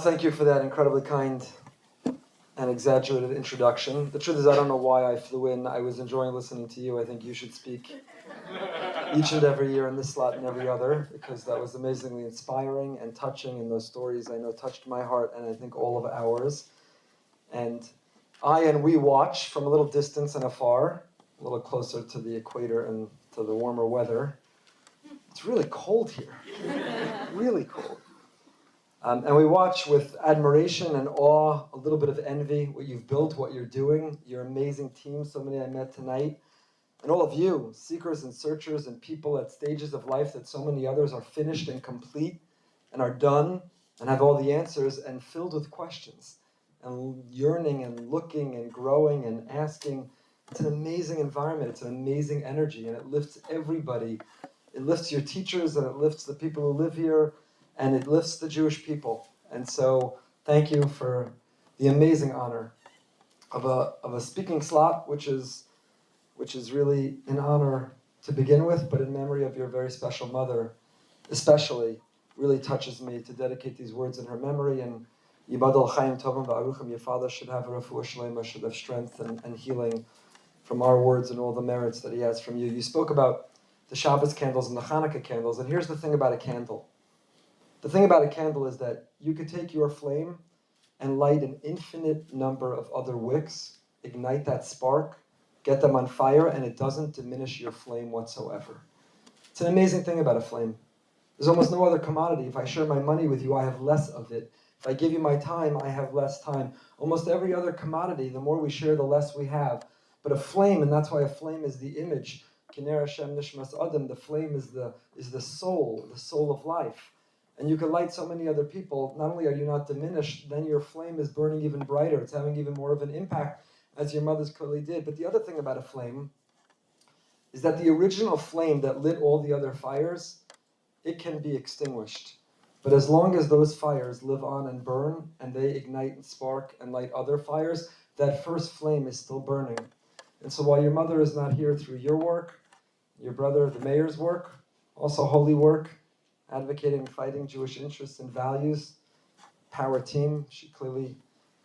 Thank you for that incredibly kind and exaggerated introduction. The truth is, I don't know why I flew in. I was enjoying listening to you. I think you should speak each and every year in this slot and every other, because that was amazingly inspiring and touching, and those stories I know touched my heart and I think all of ours. And we watch from a little distance and afar, a little closer to the equator and to the warmer weather. It's really cold here, really cold. And we watch with admiration and awe, a little bit of envy, what you've built, what you're doing, your amazing team, so many I met tonight, and all of you, seekers and searchers and people at stages of life that so many others are finished and complete and are done and have all the answers and filled with questions and yearning and looking and growing and asking. It's an amazing environment. It's an amazing energy, and it lifts everybody. It lifts your teachers, and it lifts the people who live here, and it lifts the Jewish people. And so thank you for the amazing honor of a speaking slot, which is really an honor to begin with, but in memory of your very special mother, especially, really touches me to dedicate these words in her memory. And Yibadal Chaim Tovim Va'aruchim, your father should have a refuah shlema, should have strength and healing from our words and all the merits that he has from you. You spoke about the Shabbos candles and the Chanukah candles, and here's the thing about a candle. The thing about a candle is that you could take your flame and light an infinite number of other wicks, ignite that spark, get them on fire, and it doesn't diminish your flame whatsoever. It's an amazing thing about a flame. There's almost no other commodity. If I share my money with you, I have less of it. If I give you my time, I have less time. Almost every other commodity, the more we share, the less we have. But a flame, and that's why a flame is the image, Kiner Hashem Nishmas Adam, the flame is the soul of life. And you can light so many other people. Not only are you not diminished, then your flame is burning even brighter. It's having even more of an impact, as your mother's clearly did. But the other thing about a flame is that the original flame that lit all the other fires, it can be extinguished. But as long as those fires live on and burn, and they ignite and spark and light other fires, that first flame is still burning. And so while your mother is not here through your work, your brother, the mayor's work, also holy work, advocating and fighting Jewish interests and values, power team, she clearly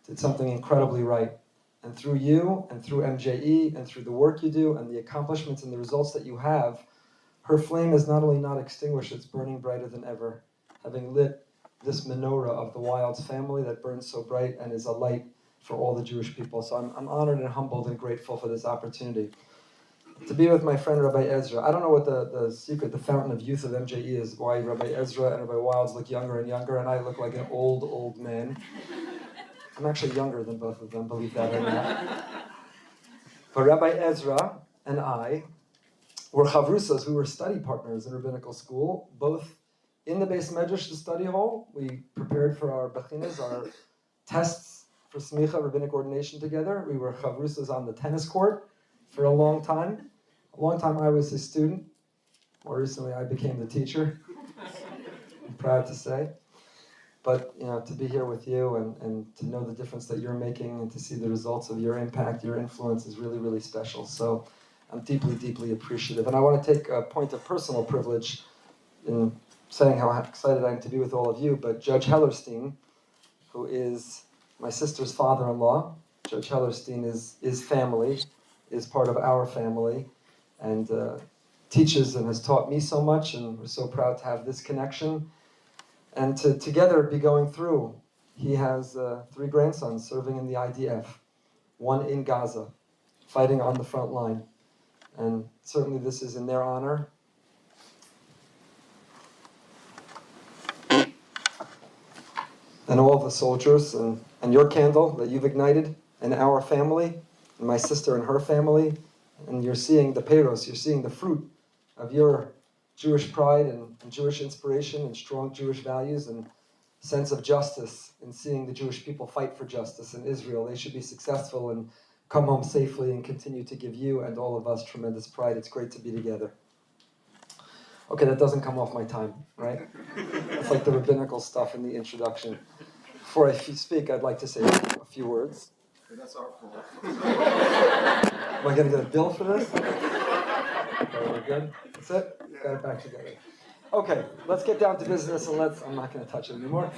did something incredibly right. And through you, and through MJE, and through the work you do, and the accomplishments and the results that you have, her flame is not only not extinguished, it's burning brighter than ever, having lit this menorah of the Wilds family that burns so bright and is a light for all the Jewish people. So I'm honored and humbled and grateful for this opportunity to be with my friend Rabbi Ezra. I don't know what the secret, the fountain of youth of MJE is, why Rabbi Ezra and Rabbi Wilds look younger and younger, and I look like an old man. I'm actually younger than both of them, believe that or not. But Rabbi Ezra and I were chavrusas, we were study partners in rabbinical school, both in the Beis Medrash, the study hall. We prepared for our bechinas, our tests for smicha, rabbinic ordination together. We were chavrusas on the tennis court for a long time. A long time I was his student. More recently I became the teacher. I'm proud to say. But to be here with you and to know the difference that you're making and to see the results of your impact, your influence is really, really special. So I'm deeply, deeply appreciative. And I want to take a point of personal privilege in saying how excited I am to be with all of you. But Judge Hellerstein, who is my sister's father-in-law, Judge Hellerstein is family, is part of our family, and teaches and has taught me so much, and we're so proud to have this connection and to together be going through. He has 3 grandsons serving in the IDF, 1 in Gaza, fighting on the front line, and certainly this is in their honor. And all the soldiers, and your candle that you've ignited, and our family, and my sister and her family, and you're seeing the peiros, you're seeing the fruit of your Jewish pride and Jewish inspiration and strong Jewish values and sense of justice, and seeing the Jewish people fight for justice in Israel. They should be successful and come home safely and continue to give you and all of us tremendous pride. It's great to be together. Okay, that doesn't come off my time, right? It's like the rabbinical stuff in the introduction. Before I speak, I'd like to say a few words. That's our fault. Am I going to get a bill for this? Okay, we're good? That's it? Yeah. Got it back together. Okay, let's get down to business and I'm not going to touch it anymore.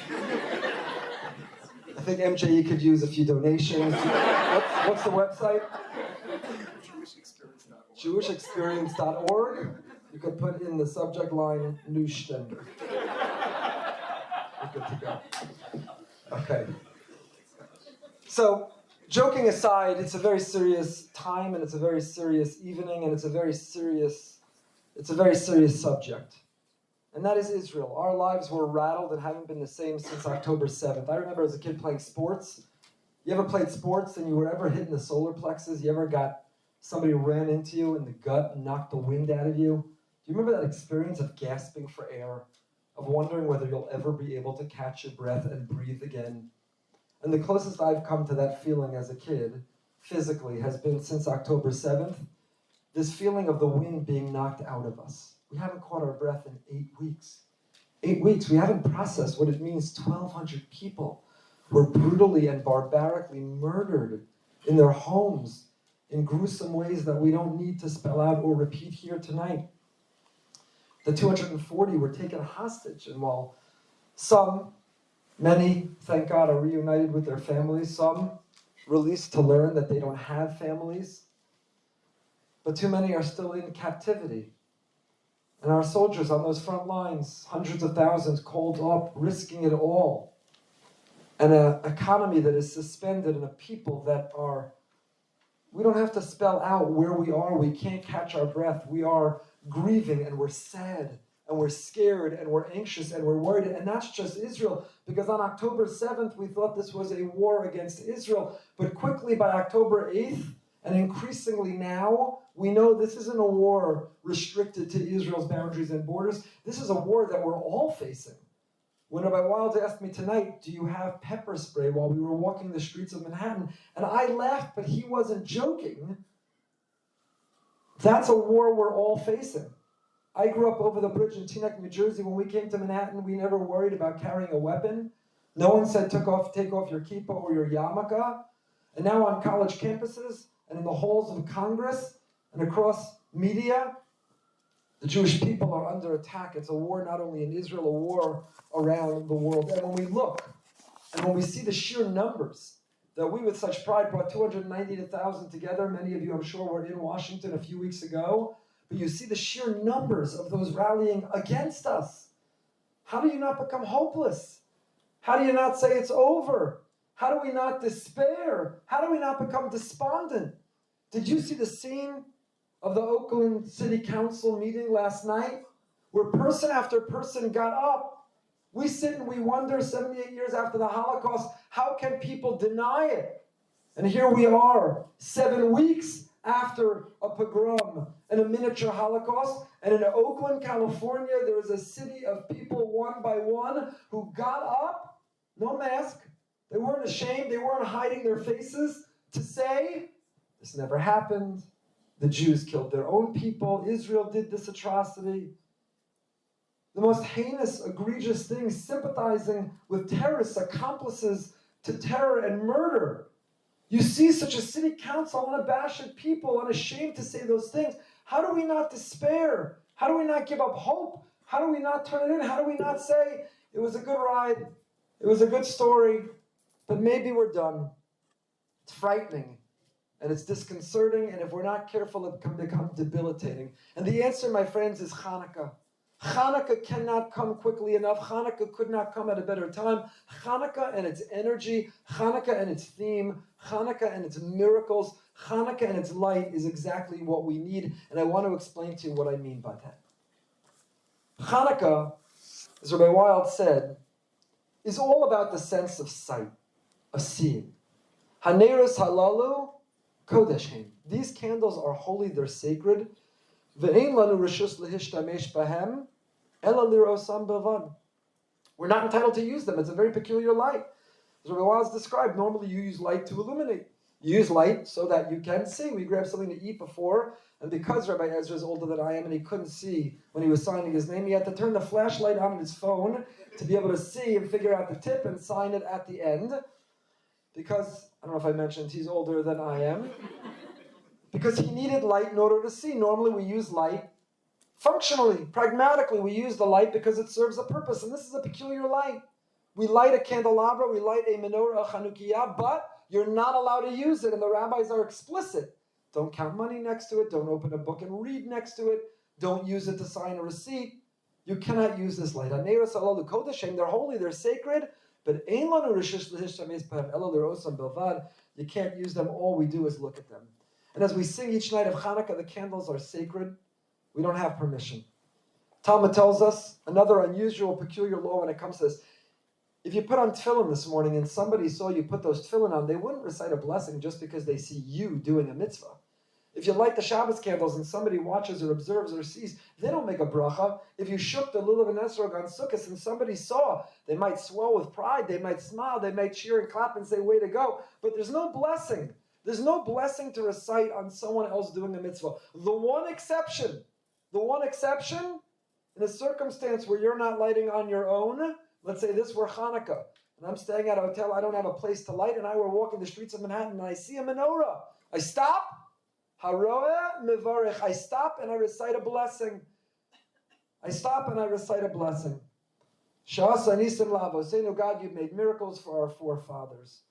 think MJE could use a few donations. What's the website? JewishExperience.org. You could put in the subject line, New Stender. We're good to go. Okay. So, joking aside, it's a very serious time, and it's a very serious evening, and it's a very serious subject. And that is Israel. Our lives were rattled and haven't been the same since October 7th. I remember as a kid playing sports. You ever played sports and you were ever hit in the solar plexus? You ever got somebody ran into you in the gut and knocked the wind out of you? Do you remember that experience of gasping for air, of wondering whether you'll ever be able to catch your breath and breathe again? And the closest I've come to that feeling as a kid, physically, has been since October 7th, this feeling of the wind being knocked out of us. We haven't caught our breath in 8 weeks. 8 weeks, we haven't processed what it means 1,200 people were brutally and barbarically murdered in their homes in gruesome ways that we don't need to spell out or repeat here tonight. The 240 were taken hostage, and while many, thank God, are reunited with their families, some released to learn that they don't have families, but too many are still in captivity. And our soldiers on those front lines, hundreds of thousands called up, risking it all. And an economy that is suspended, and a people that are, we don't have to spell out where we are. We can't catch our breath. We are grieving, and we're sad, and we're scared, and we're anxious, and we're worried. And that's just Israel, because on October 7th, we thought this was a war against Israel. But quickly by October 8th, and increasingly now, we know this isn't a war restricted to Israel's boundaries and borders. This is a war that we're all facing. When Rabbi Wild asked me tonight, do you have pepper spray, while we were walking the streets of Manhattan? And I laughed, but he wasn't joking. That's a war we're all facing. I grew up over the bridge in Teaneck, New Jersey. When we came to Manhattan, we never worried about carrying a weapon. No one said take off your kippah or your yarmulke. And now on college campuses and in the halls of Congress and across media, the Jewish people are under attack. It's a war not only in Israel, a war around the world. And when we look, and when we see the sheer numbers that we with such pride brought 290,000 together, many of you I'm sure were in Washington a few weeks ago, but you see the sheer numbers of those rallying against us. How do you not become hopeless? How do you not say it's over? How do we not despair? How do we not become despondent? Did you see the scene of the Oakland City Council meeting last night, where person after person got up? We sit and we wonder, 78 years after the Holocaust, how can people deny it? And here we are, 7 weeks after a pogrom and a miniature Holocaust, and in Oakland, California, there is a city of people, one by one, who got up, no mask, they weren't ashamed, they weren't hiding their faces, to say, this never happened. The Jews killed their own people. Israel did this atrocity. The most heinous, egregious thing, sympathizing with terrorists, accomplices to terror and murder. You see such a city council, unabashed people, unashamed to say those things. How do we not despair? How do we not give up hope? How do we not turn it in? How do we not say, it was a good ride, it was a good story, but maybe we're done? It's frightening. And it's disconcerting, and if we're not careful, it can become debilitating. And the answer, my friends, is Chanukah. Chanukah cannot come quickly enough. Chanukah could not come at a better time. Chanukah and its energy, Chanukah and its theme, Chanukah and its miracles, Chanukah and its light is exactly what we need. And I want to explain to you what I mean by that. Chanukah, as Rabbi Wild said, is all about the sense of sight, of seeing. Haneros halalu kodeshem. These candles are holy, they're sacred. Ve'ein lanu reshus lehishtamesh bahem ela lirosam b'van. We're not entitled to use them. It's a very peculiar light. As Rabbi Wiles described, normally you use light to illuminate. You use light so that you can see. We grabbed something to eat before, and because Rabbi Ezra is older than I am and he couldn't see when he was signing his name, he had to turn the flashlight on his phone to be able to see and figure out the tip and sign it at the end. Because, I don't know if I mentioned, he's older than I am. Because he needed light in order to see. Normally we use light functionally, pragmatically. We use the light because it serves a purpose. And this is a peculiar light. We light a candelabra, we light a menorah, a Chanukah, but you're not allowed to use it, and the rabbis are explicit. Don't count money next to it, don't open a book and read next to it, don't use it to sign a receipt. You cannot use this light. They're holy, they're sacred, but you can't use them. All we do is look at them. And as we sing each night of Chanukah, the candles are sacred. We don't have permission. Talmud tells us another unusual, peculiar law when it comes to this. If you put on tefillin this morning and somebody saw you put those tefillin on, they wouldn't recite a blessing just because they see you doing a mitzvah. If you light the Shabbos candles and somebody watches or observes or sees, they don't make a bracha. If you shook the lulav and esrog on Sukkot and somebody saw, they might swell with pride, they might smile, they might cheer and clap and say, way to go. But there's no blessing. There's no blessing to recite on someone else doing a mitzvah. The one exception, in a circumstance where you're not lighting on your own, let's say this were Chanukah, and I'm staying at a hotel, I don't have a place to light, and I were walking the streets of Manhattan, and I see a menorah. I stop, haroeh mevarech. I stop and I recite a blessing. Sha'asa nisim la'avoseinu, God, you've made miracles for our forefathers.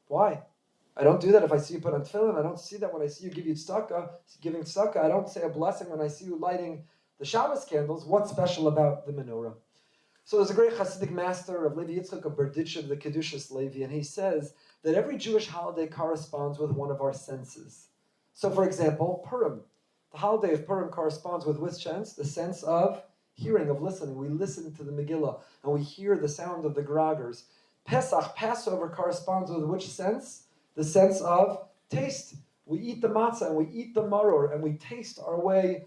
Why? I don't do that if I see you put on tefillin. I don't see that when I see you giving tzedakah. I don't say a blessing when I see you lighting the Shabbos candles. What's special about the menorah? So there's a great Hasidic master of Levi Yitzchak of Berdichev, the Kedushas Levi, and he says that every Jewish holiday corresponds with one of our senses. So for example, Purim. The holiday of Purim corresponds with which sense? The sense of hearing, of listening. We listen to the Megillah, and we hear the sound of the Gragers. Pesach, Passover, corresponds with which sense? The sense of taste. We eat the matzah, and we eat the maror, and we taste our way.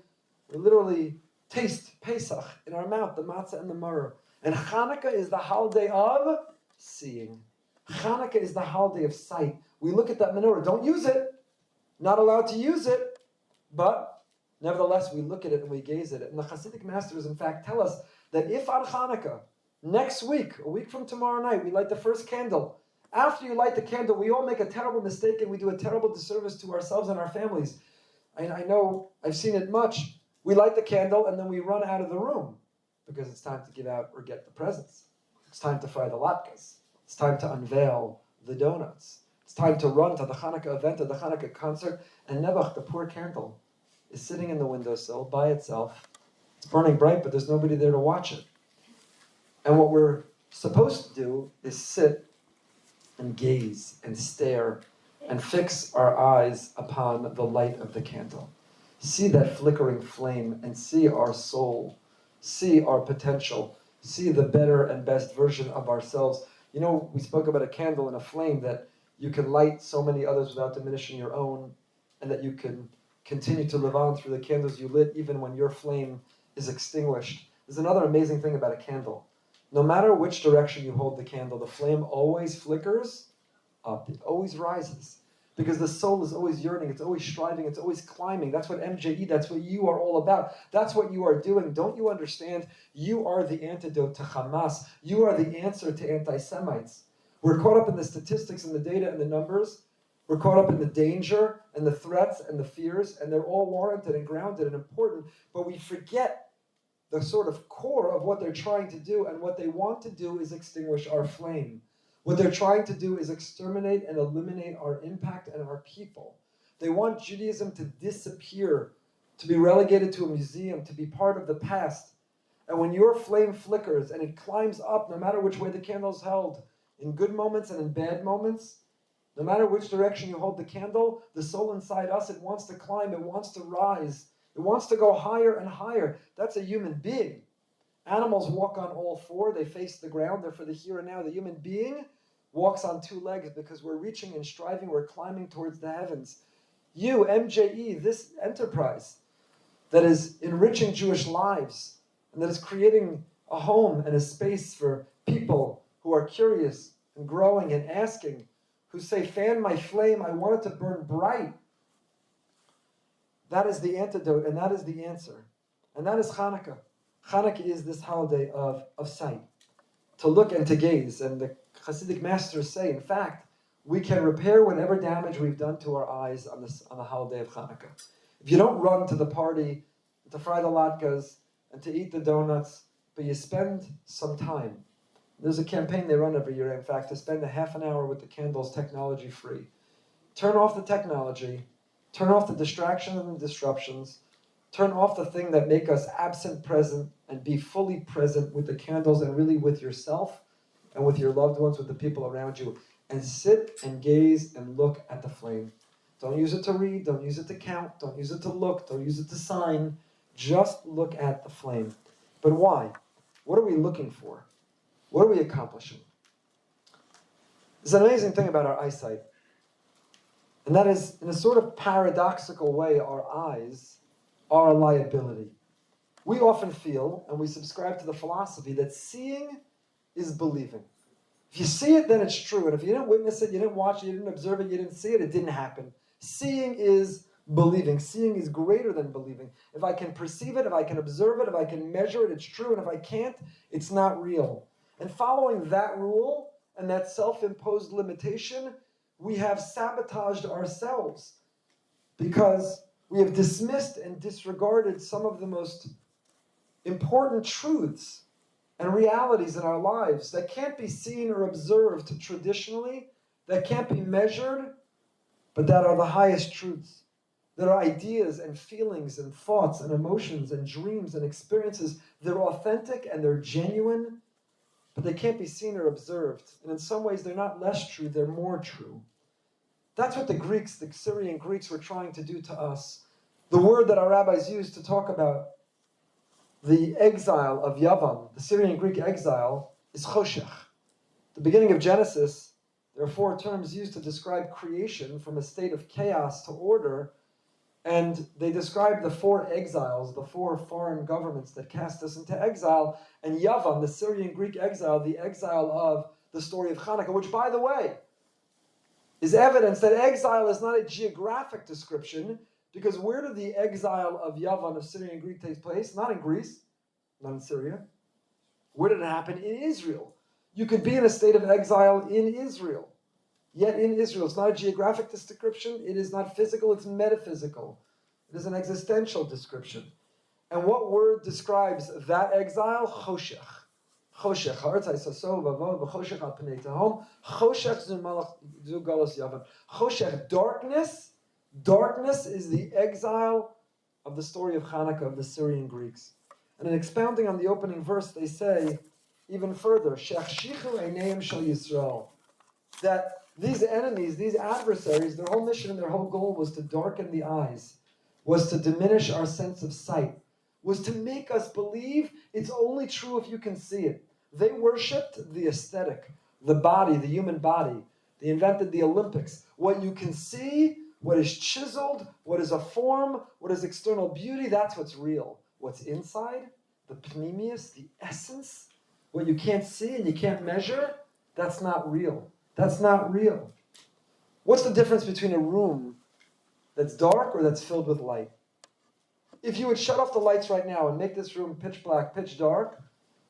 We literally taste Pesach in our mouth, the matzah and the maror. And Chanukah is the holiday of seeing. Chanukah is the holiday of sight. We look at that menorah. Don't use it. Not allowed to use it. But nevertheless, we look at it and we gaze at it. And the Hasidic masters, in fact, tell us that if on Chanukah, next week, a week from tomorrow night, we light the first candle. After you light the candle, we all make a terrible mistake and we do a terrible disservice to ourselves and our families. I know, I've seen it much. We light the candle and then we run out of the room because it's time to give out or get the presents. It's time to fry the latkes. It's time to unveil the donuts. It's time to run to the Chanukah event, to the Chanukah concert, and Nebuch, the poor candle, is sitting in the windowsill by itself. It's burning bright, but there's nobody there to watch it. And what we're supposed to do is sit and gaze and stare and fix our eyes upon the light of the candle. See that flickering flame and see our soul, see our potential, see the better and best version of ourselves. You know, we spoke about a candle and a flame that you can light so many others without diminishing your own, and that you can continue to live on through the candles you lit even when your flame is extinguished. There's another amazing thing about a candle. No matter which direction you hold the candle, the flame always flickers up. It always rises. Because the soul is always yearning, it's always striving, it's always climbing. That's what MJE, that's what you are all about. That's what you are doing. Don't you understand? You are the antidote to Hamas. You are the answer to anti-Semites. We're caught up in the statistics and the data and the numbers. We're caught up in the danger and the threats and the fears, and they're all warranted and grounded and important, but we forget the sort of core of what they're trying to do, and what they want to do is extinguish our flame. What they're trying to do is exterminate and eliminate our impact and our people. They want Judaism to disappear, to be relegated to a museum, to be part of the past. And when your flame flickers and it climbs up, no matter which way the candle is held, in good moments and in bad moments, no matter which direction you hold the candle, the soul inside us, it wants to climb, it wants to rise, it wants to go higher and higher. That's a human being. Animals walk on all four, they face the ground, they're for the here and now. The human being walks on two legs because we're reaching and striving, we're climbing towards the heavens. You, MJE, this enterprise that is enriching Jewish lives and that is creating a home and a space for people who are curious and growing and asking, who say, fan my flame, I want it to burn bright. That is the antidote and that is the answer. And that is Chanukah. Chanukah is this holiday of sight, to look and to gaze. And the Hasidic masters say, in fact, we can repair whatever damage we've done to our eyes on the holiday of Chanukah. If you don't run to the party, to fry the latkes, and to eat the donuts, but you spend some time There's a campaign they run every year, in fact, to spend a half an hour with the candles technology free. Turn off the technology, turn off the distractions and the disruptions, turn off the thing that make us absent present and be fully present with the candles and really with yourself and with your loved ones, with the people around you, and sit and gaze and look at the flame. Don't use it to read, don't use it to count, don't use it to look, don't use it to sign. Just look at the flame. But why? What are we looking for? What are we accomplishing? There's an amazing thing about our eyesight. And that is, in a sort of paradoxical way, our eyes are a liability. We often feel, and we subscribe to the philosophy, that seeing is believing. If you see it, then it's true. And if you didn't witness it, you didn't watch it, you didn't observe it, you didn't see it, it didn't happen. Seeing is believing. Seeing is greater than believing. If I can perceive it, if I can observe it, if I can measure it, it's true. And if I can't, it's not real. And following that rule and that self-imposed limitation, we have sabotaged ourselves because we have dismissed and disregarded some of the most important truths and realities in our lives that can't be seen or observed traditionally, that can't be measured, but that are the highest truths. That are ideas and feelings and thoughts and emotions and dreams and experiences. They're authentic and they're genuine, but they can't be seen or observed. And in some ways, they're not less true, they're more true. That's what the Greeks, the Syrian Greeks, were trying to do to us. The word that our rabbis use to talk about the exile of Yavan, the Syrian Greek exile, is choshech. The beginning of Genesis, there are 4 terms used to describe creation from a state of chaos to order, and they describe the 4 exiles, the 4 foreign governments that cast us into exile, and Yavan, the Syrian Greek exile, the exile of the story of Chanukah, which, by the way, is evidence that exile is not a geographic description, because where did the exile of Yavan, of Syrian Greek, take place? Not in Greece, not in Syria. Where did it happen? In Israel. You could be in a state of exile in Israel. Yet in Israel, it's not a geographic description, it is not physical, it's metaphysical. It is an existential description. And what word describes that exile? Choshech. Choshech. Yahrtzeit saso vavod v'choshech al pnei tehom. Choshech zu galus Yavan. Choshech, darkness. Darkness is the exile of the story of Chanukah, of the Syrian Greeks. And in expounding on the opening verse, they say even further, Shechshichu eineim shel Yisrael, that these enemies, these adversaries, their whole mission and their whole goal was to darken the eyes, was to diminish our sense of sight, was to make us believe it's only true if you can see it. They worshipped the aesthetic, the body, the human body. They invented the Olympics. What you can see, what is chiseled, what is a form, what is external beauty, that's what's real. What's inside, the pneumius, the essence, what you can't see and you can't measure, that's not real. That's not real. What's the difference between a room that's dark or that's filled with light? If you would shut off the lights right now and make this room pitch black, pitch dark,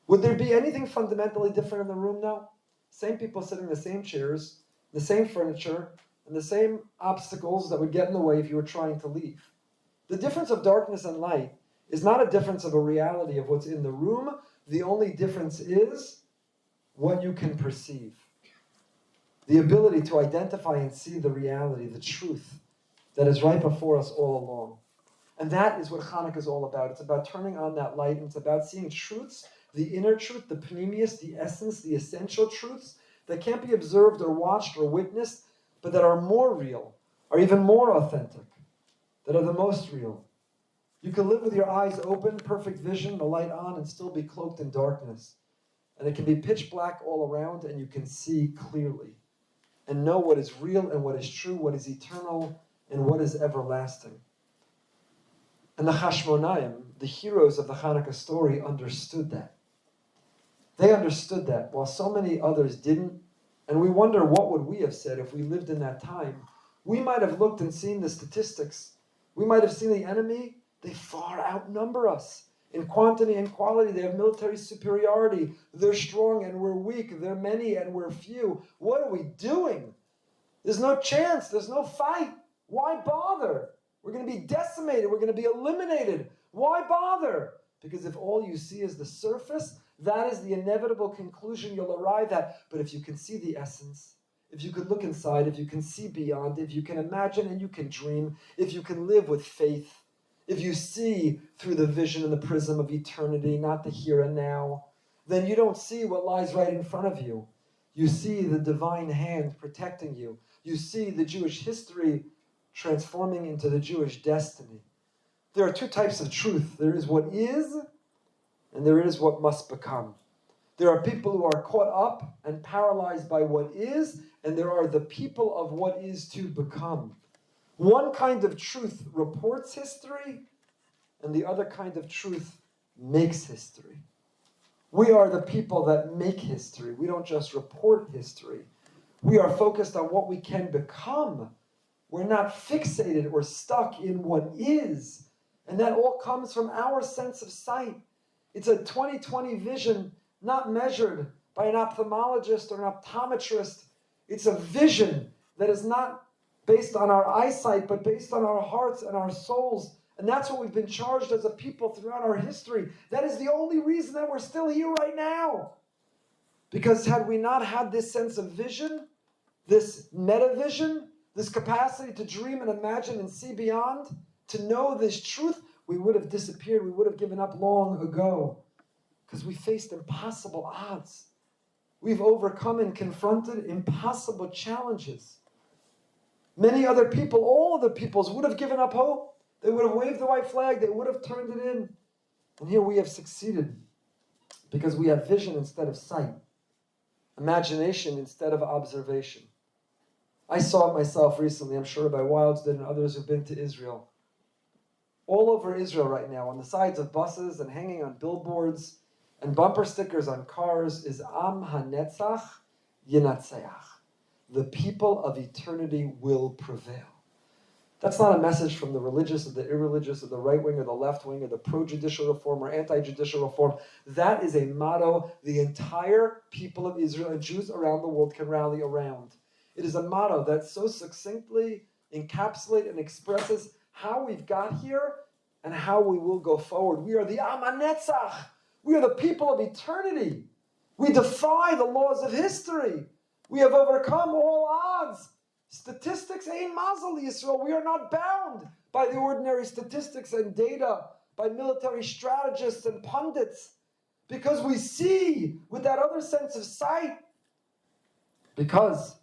would there be anything fundamentally different in the room now? Same people sitting in the same chairs, the same furniture, and the same obstacles that would get in the way if you were trying to leave. The difference of darkness and light is not a difference of a reality of what's in the room. The only difference is what you can perceive. The ability to identify and see the reality, the truth that is right before us all along. And that is what Chanukah is all about. It's about turning on that light, and it's about seeing truths, the inner truth, the pneumius, the essence, the essential truths that can't be observed or watched or witnessed, but that are more real, are even more authentic, that are the most real. You can live with your eyes open, perfect vision, the light on, and still be cloaked in darkness. And it can be pitch black all around, and you can see clearly and know what is real and what is true, what is eternal and what is everlasting. And the Hashmonaim, the heroes of the Chanukah story, understood that. They understood that, while so many others didn't. And we wonder, what would we have said if we lived in that time? We might have looked and seen the statistics. We might have seen the enemy. They far outnumber us. In quantity and quality, they have military superiority. They're strong and we're weak. They're many and we're few. What are we doing? There's no chance. There's no fight. Why bother? We're going to be decimated. We're going to be eliminated. Why bother? Because if all you see is the surface, That is the inevitable conclusion you'll arrive at. But if you can see the essence, if you could look inside, if you can see beyond, if you can imagine and you can dream, if you can live with faith, if you see through the vision and the prism of eternity, not the here and now, then you don't see what lies right in front of you. You see the divine hand protecting you. You see the Jewish history transforming into the Jewish destiny. There are two types of truth. There is what is, and there is what must become. There are people who are caught up and paralyzed by what is, and there are the people of what is to become. One kind of truth reports history, and the other kind of truth makes history. We are the people that make history. We don't just report history. We are focused on what we can become. We're not fixated or stuck in what is. And that all comes from our sense of sight. It's a 20/20 vision, not measured by an ophthalmologist or an optometrist. It's a vision that is not based on our eyesight, but based on our hearts and our souls. And that's what we've been charged as a people throughout our history. That is the only reason that we're still here right now. Because had we not had this sense of vision, this meta-vision, this capacity to dream and imagine and see beyond, to know this truth, we would have disappeared. We would have given up long ago. Because we faced impossible odds. We've overcome and confronted impossible challenges. Many other people, all other peoples, would have given up hope. They would have waved the white flag. They would have turned it in. And here we have succeeded because we have vision instead of sight, imagination instead of observation. I saw it myself recently. I'm sure Rabbi Wilds did and others who've been to Israel. All over Israel right now, on the sides of buses and hanging on billboards and bumper stickers on cars is Am HaNetzach Yinatzeach. The people of eternity will prevail. That's not a message from the religious or the irreligious or the right wing or the left wing or the pro-judicial reform or anti-judicial reform. That is a motto the entire people of Israel and Jews around the world can rally around. It is a motto that so succinctly encapsulates and expresses how we've got here and how we will go forward. We are the Am HaNetzach. We are the people of eternity. We defy the laws of history. We have overcome all odds. Statistics ain't mazel Yisrael. We are not bound by the ordinary statistics and data, by military strategists and pundits, because we see with that other sense of sight, because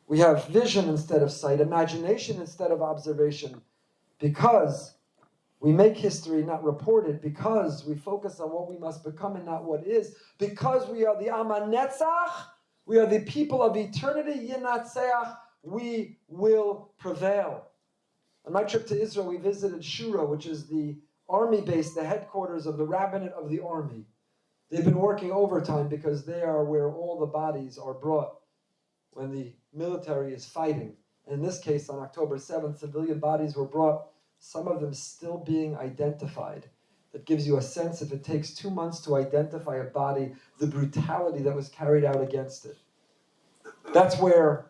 we have vision instead of sight, imagination instead of observation, because we make history, not report it, because we focus on what we must become and not what is, because we are the Am HaNetzach, we are the people of eternity, Yinatzeach, we will prevail. On my trip to Israel, we visited Shura, which is the army base, the headquarters of the rabbinate of the army. They've been working overtime because they are where all the bodies are brought when the military is fighting. And in this case, on October 7th, civilian bodies were brought, some of them still being identified. That gives you a sense, if it takes 2 months to identify a body, the brutality that was carried out against it. That's where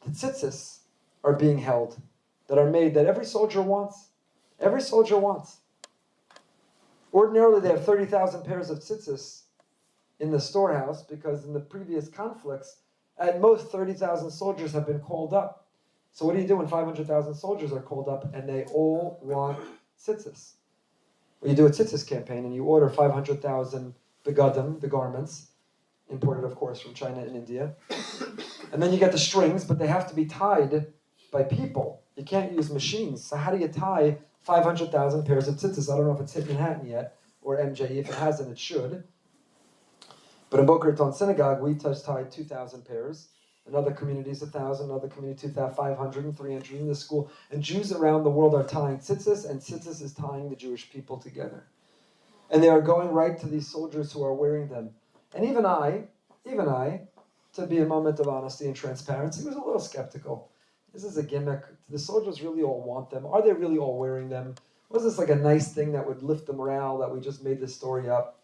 the tzitzis are being held, that are made, that every soldier wants. Every soldier wants. Ordinarily, they have 30,000 pairs of tzitzis in the storehouse because in the previous conflicts, at most 30,000 soldiers have been called up. So what do you do when 500,000 soldiers are called up and they all want tzitzis? Well, you do a tzitzis campaign and you order 500,000 begadim, the garments, imported, of course, from China and India. And then you get the strings, but they have to be tied by people. You can't use machines. So how do you tie 500,000 pairs of tzitzis? I don't know if it's hit Manhattan yet, or MJE. If it hasn't, it should. But in Boca Raton Synagogue, we just tied 2,000 pairs. In other communities, 1,000. Another community, 2,500 and 300 in the school. And Jews around the world are tying tzitzis, and tzitzis is tying the Jewish people together. And they are going right to these soldiers who are wearing them. And even I, to be a moment of honesty and transparency, was a little skeptical. Is this a gimmick? Do the soldiers really all want them? Are they really all wearing them? Was this like a nice thing that would lift the morale, that we just made this story up?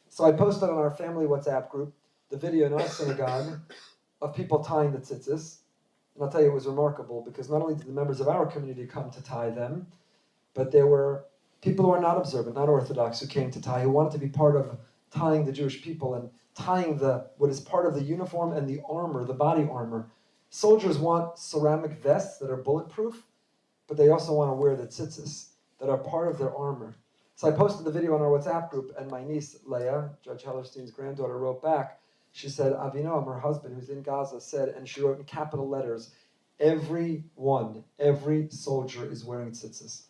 So I posted on our family WhatsApp group the video in our synagogue of people tying the tzitzis. And I'll tell you, it was remarkable because not only did the members of our community come to tie them, but there were people who are not observant, not Orthodox, who came to tie, who wanted to be part of tying the Jewish people and tying what is part of the uniform and the armor, the body armor. Soldiers want ceramic vests that are bulletproof, but they also want to wear the tzitzis that are part of their armor. So I posted the video on our WhatsApp group, and my niece, Leah, Judge Hellerstein's granddaughter, wrote back. She said, Avinoam, her husband, who's in Gaza, said, and she wrote in capital letters, every soldier is wearing tzitzis.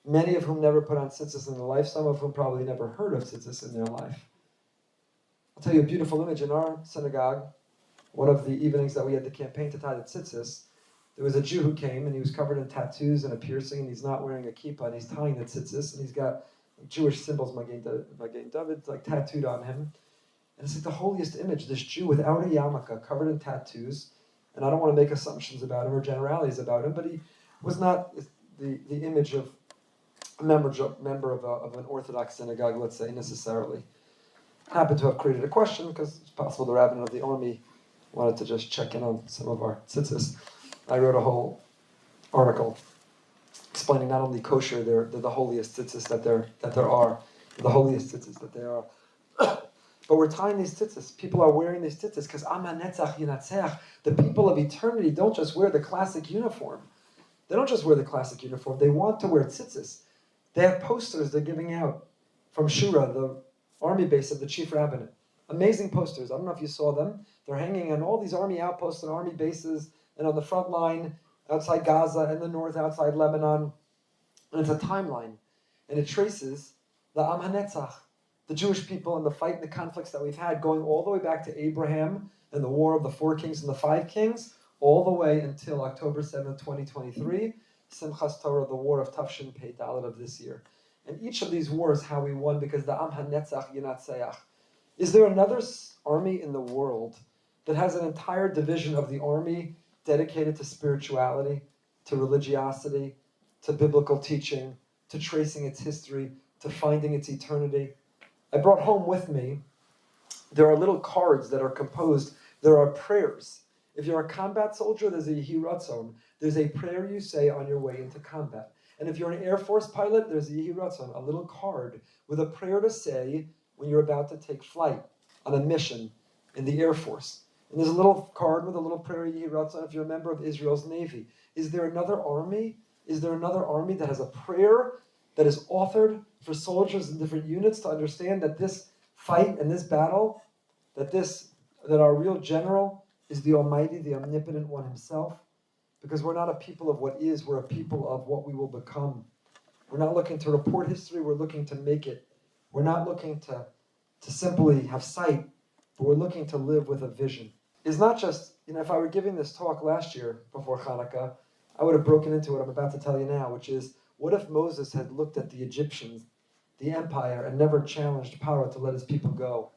Many of whom never put on tzitzis in their life, some of whom probably never heard of tzitzis in their life. I'll tell you a beautiful image. In our synagogue, one of the evenings that we had the campaign to tie the tzitzis, there was a Jew who came, and he was covered in tattoos and a piercing, and he's not wearing a kippah, and he's tying the tzitzis, and he's got Jewish symbols, Magen David, like tattooed on him. And it's like the holiest image, this Jew without a yarmulke, covered in tattoos, and I don't want to make assumptions about him or generalities about him, but he was not the image of a member of an Orthodox synagogue, let's say, necessarily. Happened to have created a question, because it's possible the rabbin of the army wanted to just check in on some of our tzitzis. I wrote a whole article explaining not only kosher, they're the holiest tzitzis that there are, the holiest tzitzis that there are. But we're tying these tzitzis. People are wearing these tzitzis because Am HaNetzach Yinatzeach, the people of eternity, don't just wear the classic uniform. They don't just wear the classic uniform. They want to wear tzitzis. They have posters they're giving out from Shura, the army base of the chief rabbinate. Amazing posters. I don't know if you saw them. They're hanging on all these army outposts and army bases and on the front line outside Gaza, in the north outside Lebanon. And it's a timeline. And it traces the Am HaNetzach, the Jewish people and the fight and the conflicts that we've had, going all the way back to Abraham and the war of the 4 kings and the 5 kings, all the way until October 7th, 2023, Simchas Torah, the war of Tafshin Pei Dalet of this year. And each of these wars, how we won, because the Am HaNetzach Yinatzeach. Is there another army in the world that has an entire division of the army dedicated to spirituality, to religiosity, to biblical teaching, to tracing its history, to finding its eternity? I brought home with me, there are little cards that are composed, there are prayers. If you're a combat soldier, there's a Yahrtzeit. There's a prayer you say on your way into combat. And if you're an Air Force pilot, there's a Yahrtzeit, a little card with a prayer to say when you're about to take flight on a mission in the Air Force. And there's a little card with a little prayer Yahrtzeit if you're a member of Israel's Navy. Is there another army? Is there another army that has a prayer that is authored for soldiers in different units to understand that this fight and this battle, that our real general is the Almighty, the Omnipotent One Himself? Because we're not a people of what is, we're a people of what we will become. We're not looking to report history, we're looking to make it. We're not looking to simply have sight, but we're looking to live with a vision. It's not just, if I were giving this talk last year before Chanukah, I would have broken into what I'm about to tell you now, which is, what if Moses had looked at the Egyptians, the empire, and never challenged Pharaoh to let his people go?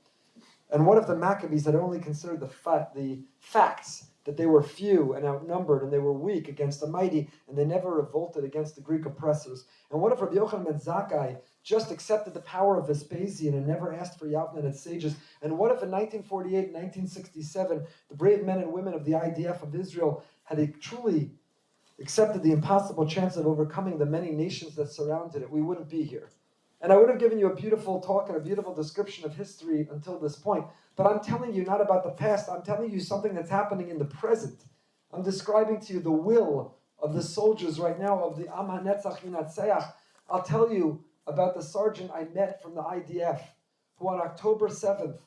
And what if the Maccabees had only considered the facts, that they were few and outnumbered and they were weak against the mighty, and they never revolted against the Greek oppressors? And what if Rabbi Yochanan ben Zakkai just accepted the power of Vespasian and never asked for Yavne and its sages? And what if in 1948 and 1967, the brave men and women of the IDF of Israel had truly accepted the impossible chance of overcoming the many nations that surrounded it? We wouldn't be here. And I would have given you a beautiful talk and a beautiful description of history until this point. But I'm telling you not about the past. I'm telling you something that's happening in the present. I'm describing to you the will of the soldiers right now of the Am HaNetzach Yinatzeach. I'll tell you about the sergeant I met from the IDF, who on October 7th,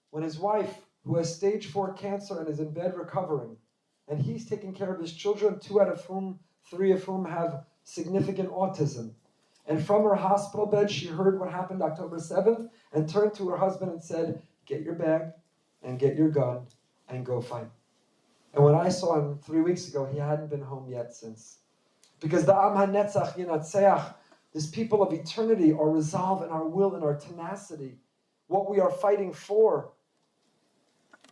when his wife, who has stage 4 cancer and is in bed recovering, and he's taking care of his children, 3 of whom have significant autism. And from her hospital bed, she heard what happened October 7th and turned to her husband and said, get your bag and get your gun and go fight. And when I saw him 3 weeks ago, he hadn't been home yet since. Because the Am HaNetzach Yinatzeach, this people of eternity, our resolve and our will and our tenacity, what we are fighting for,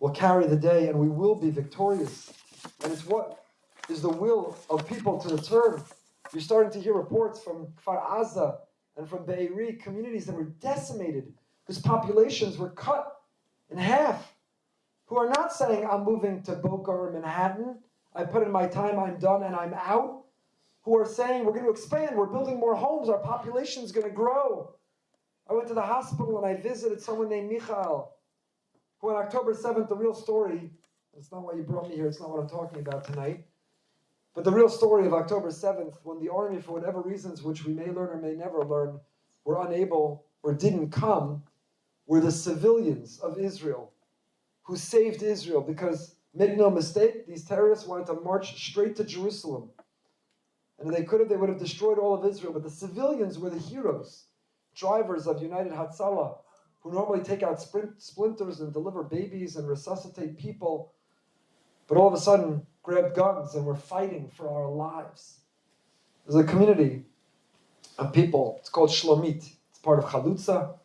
will carry the day and we will be victorious. And it's what is the will of people to return. You're starting to hear reports from Kfar Aza and from Be'eri, communities that were decimated, whose populations were cut in half, who are not saying, I'm moving to Boca or Manhattan, I put in my time, I'm done, and I'm out, who are saying, we're going to expand, we're building more homes, our population is going to grow. I went to the hospital and I visited someone named Michael, who on October 7th, the real story, it's not why you brought me here, it's not what I'm talking about tonight, but the real story of October 7th, when the army, for whatever reasons, which we may learn or may never learn, were unable or didn't come, were the civilians of Israel who saved Israel, because, make no mistake, these terrorists wanted to march straight to Jerusalem. And they would have destroyed all of Israel, but the civilians were the heroes, drivers of United Hatzalah, who normally take out splinters and deliver babies and resuscitate people, but all of a sudden grabbed guns and were fighting for our lives. There's a community of people, it's called Shlomit, it's part of Chalutza.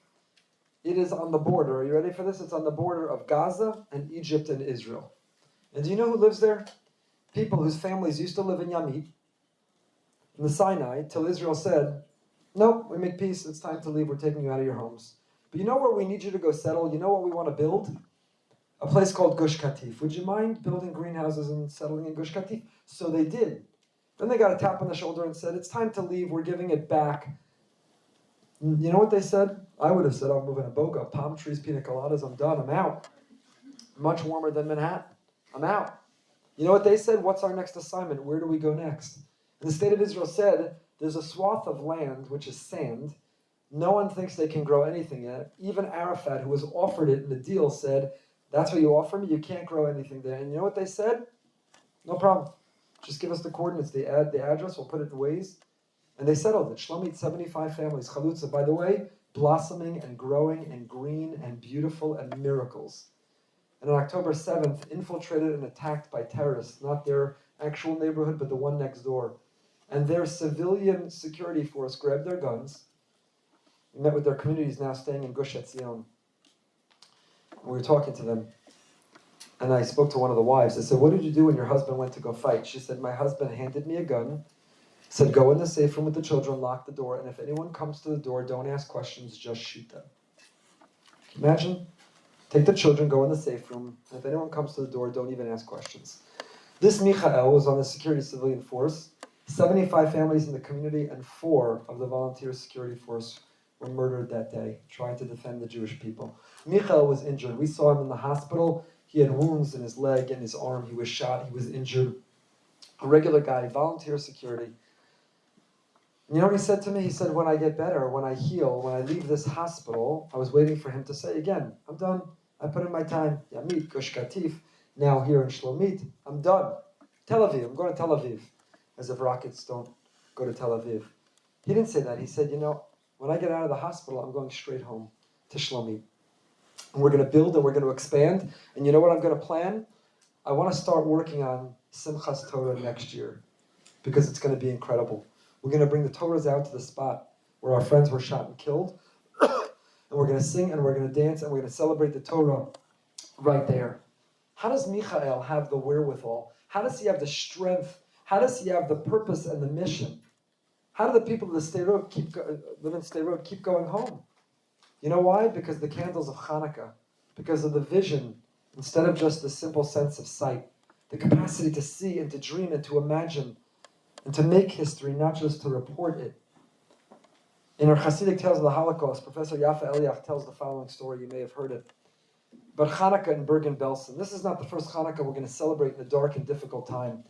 It is on the border, are you ready for this? It's on the border of Gaza and Egypt and Israel. And do you know who lives there? People whose families used to live in Yamit, in the Sinai, till Israel said, no, we make peace, it's time to leave, we're taking you out of your homes. But you know where we need you to go settle? You know what we want to build? A place called Gush Katif. Would you mind building greenhouses and settling in Gush Katif? So they did. Then they got a tap on the shoulder and said, it's time to leave, we're giving it back. You know what they said? I would have said, I'm moving to Boca, palm trees, pina coladas, I'm done, I'm out. Much warmer than Manhattan. I'm out. You know what they said? What's our next assignment? Where do we go next? And the state of Israel said, there's a swath of land, which is sand. No one thinks they can grow anything in it. Even Arafat, who was offered it in the deal, said, that's what you offer me? You can't grow anything there. And you know what they said? No problem. Just give us the coordinates, the address, we'll put it in Waze. And they settled it. Shlomit, 75 families. Chalutza, by the way, blossoming and growing and green and beautiful and miracles. And on October 7th, infiltrated and attacked by terrorists, not their actual neighborhood, but the one next door. And their civilian security force grabbed their guns, met with their communities now staying in Gush Etzion. And we were talking to them. And I spoke to one of the wives. I said, what did you do when your husband went to go fight? She said, my husband handed me a gun, said, go in the safe room with the children, lock the door, and if anyone comes to the door, don't ask questions, just shoot them. Can you imagine? Take the children, go in the safe room, and if anyone comes to the door, don't even ask questions. This Michael was on the security civilian force. 75 families in the community and 4 of the volunteer security force were murdered that day, trying to defend the Jewish people. Michael was injured. We saw him in the hospital. He had wounds in his leg and his arm. He was shot. He was injured. A regular guy, volunteer security. You know what he said to me? He said, when I get better, when I heal, when I leave this hospital, I was waiting for him to say again, I'm done. I put in my time. Yamit, Gush Katif, now here in Shlomit. I'm done. Tel Aviv, I'm going to Tel Aviv. As if rockets don't go to Tel Aviv. He didn't say that. He said, when I get out of the hospital, I'm going straight home to Shlomit. And we're going to build and we're going to expand. And you know what I'm going to plan? I want to start working on Simchas Torah next year because it's going to be incredible. We're going to bring the Torahs out to the spot where our friends were shot and killed. And we're going to sing and we're going to dance and we're going to celebrate the Torah right there. How does Michael have the wherewithal? How does he have the strength? How does he have the purpose and the mission? How do the people of the Sderot live in Sderot keep going home? You know why? Because the candles of Chanukah, because of the vision, instead of just the simple sense of sight, the capacity to see and to dream and to imagine and to make history, not just to report it. In our Hasidic Tales of the Holocaust, Professor Yafa Eliach tells the following story. You may have heard it. But Chanukah in Bergen-Belsen. This is not the first Chanukah we're going to celebrate in a dark and difficult time.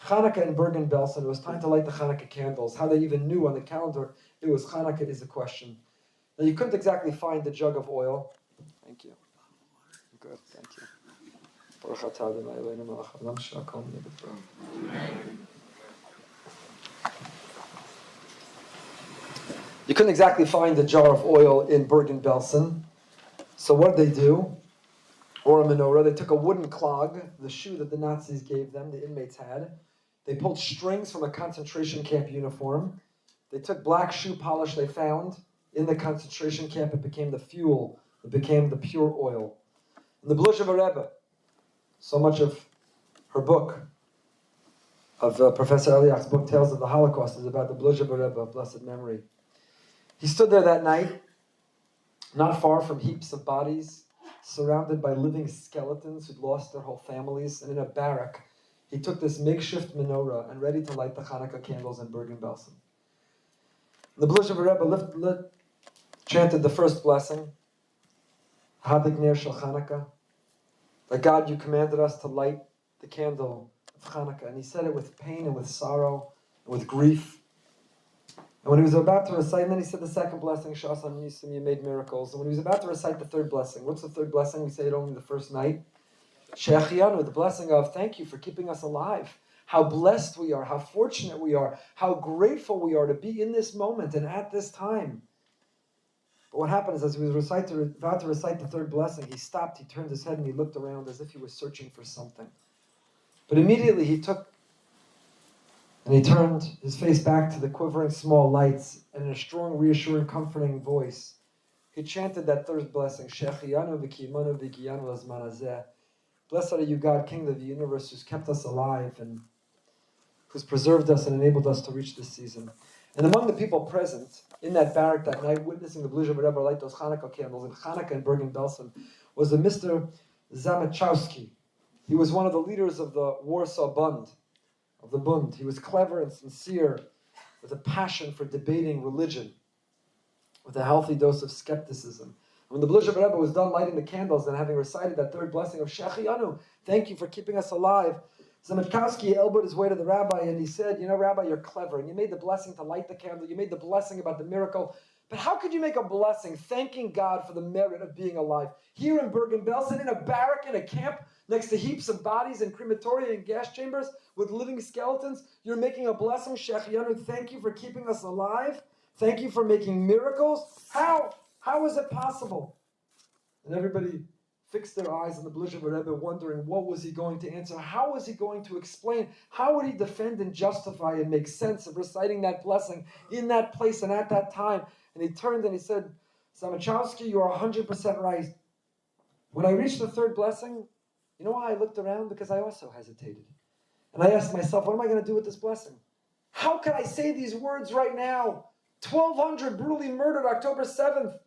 Chanukah in Bergen-Belsen, it was time to light the Chanukah candles. How they even knew on the calendar it was Chanukah is a question. Now you couldn't exactly find the jug of oil. Thank you. Good, thank you. You couldn't exactly find the jar of oil in Bergen-Belsen. So what did they do? Or a menorah. They took a wooden clog, the shoe that the Nazis gave them, the inmates had. They pulled strings from a concentration camp uniform. They took black shoe polish they found in the concentration camp. It became the fuel. It became the pure oil. And the Blush of a Rebbe, so much of her book, of Professor Eliach's book, Tales of the Holocaust, is about the Blush of a Rebbe of blessed memory. He stood there that night, not far from heaps of bodies, surrounded by living skeletons who'd lost their whole families, and in a barrack, he took this makeshift menorah and ready to light the Chanukah candles in Bergen-Belsen. The Blush of a Rebbe lit chanted the first blessing, Hadik Ner Shel Chanukah, that God, you commanded us to light the candle of Chanukah. And he said it with pain and with sorrow and with grief. And when he was about to recite, and then he said the second blessing, Shasan Nisim, you made miracles. And when he was about to recite the third blessing, what's the third blessing? We say it only the first night. Shechianu, the blessing of thank you for keeping us alive. How blessed we are, how fortunate we are, how grateful we are to be in this moment and at this time. But what happened is as he was about to recite the third blessing, he stopped, he turned his head and he looked around as if he was searching for something. But immediately he turned his face back to the quivering small lights, and in a strong, reassuring, comforting voice, he chanted that third blessing, Shechianu v'kimanu v'giyanu lazman hazeh. Blessed are you, God, King of the universe, who's kept us alive and who's preserved us and enabled us to reach this season. And among the people present in that barrack that night, witnessing the Bluzha Rebbe light those Chanukah candles in Chanukah and Bergen-Belsen, was a Mr. Zamachowski. He was one of the leaders of the Warsaw Bund, of the Bund. He was clever and sincere, with a passion for debating religion, with a healthy dose of skepticism. When the Bluzha Rebbe was done lighting the candles and having recited that third blessing of Shechianu, thank you for keeping us alive, Zamachowski elbowed his way to the rabbi and he said, you know, Rabbi, you're clever, and you made the blessing to light the candle, you made the blessing about the miracle, but how could you make a blessing thanking God for the merit of being alive? Here in Bergen-Belsen, in a barrack, in a camp, next to heaps of bodies in crematoria and gas chambers with living skeletons, you're making a blessing, Shechianu, thank you for keeping us alive, thank you for making miracles. How is it possible? And everybody fixed their eyes on the Bluzha Rebbe, wondering what was he going to answer? How was he going to explain? How would he defend and justify and make sense of reciting that blessing in that place and at that time? And he turned and he said, Zamachowski, you are 100% right. When I reached the third blessing, you know why I looked around? Because I also hesitated. And I asked myself, what am I going to do with this blessing? How can I say these words right now? 1,200 brutally murdered October 7th.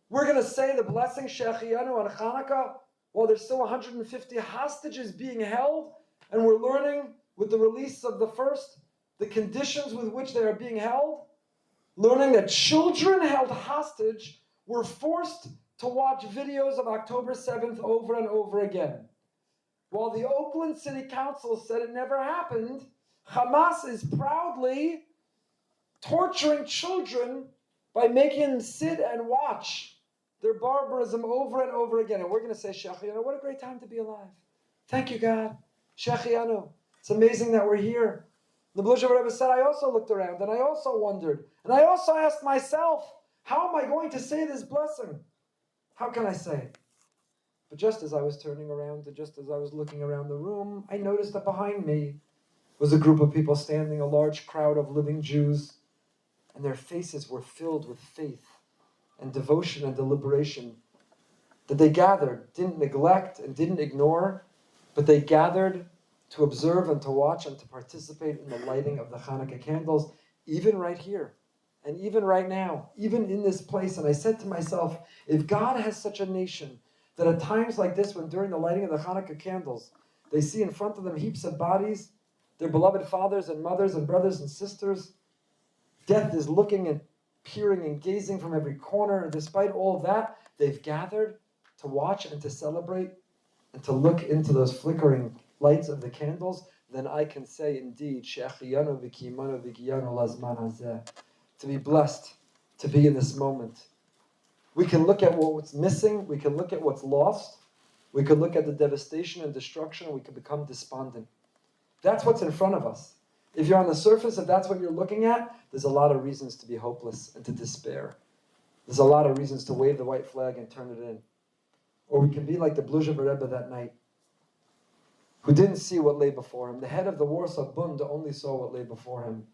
We're going to say the blessing Shechianu on Chanukah while there's still 150 hostages being held, and we're learning with the release of the first, the conditions with which they are being held, learning that children held hostage were forced to watch videos of October 7th over and over again. While the Oakland City Council said it never happened, Hamas is proudly torturing children by making them sit and watch their barbarism over and over again. And we're going to say, Shechianu, what a great time to be alive. Thank you, God. Shechianu. It's amazing that we're here. The Bluzha Rebbe said, I also looked around and I also wondered. And I also asked myself, how am I going to say this blessing? How can I say it? But just as I was turning around and just as I was looking around the room, I noticed that behind me was a group of people standing, a large crowd of living Jews, and their faces were filled with faith and devotion and deliberation, that they gathered, didn't neglect and didn't ignore, but they gathered to observe and to watch and to participate in the lighting of the Chanukah candles, even right here, and even right now, even in this place. And I said to myself, if God has such a nation that at times like this, when during the lighting of the Chanukah candles, they see in front of them heaps of bodies, their beloved fathers and mothers and brothers and sisters, death is looking and peering and gazing from every corner, and despite all of that, they've gathered to watch and to celebrate and to look into those flickering lights of the candles, then I can say indeed, Shechianu v'kimanu v'giyanu lazman hazeh, to be blessed, to be in this moment. We can look at what's missing, we can look at what's lost, we can look at the devastation and destruction, and we can become despondent. That's what's in front of us. If you're on the surface, if that's what you're looking at, there's a lot of reasons to be hopeless and to despair. There's a lot of reasons to wave the white flag and turn it in. Or we can be like the Bluzha Rebbe that night, who didn't see what lay before him. The head of the Warsaw Bund only saw what lay before him.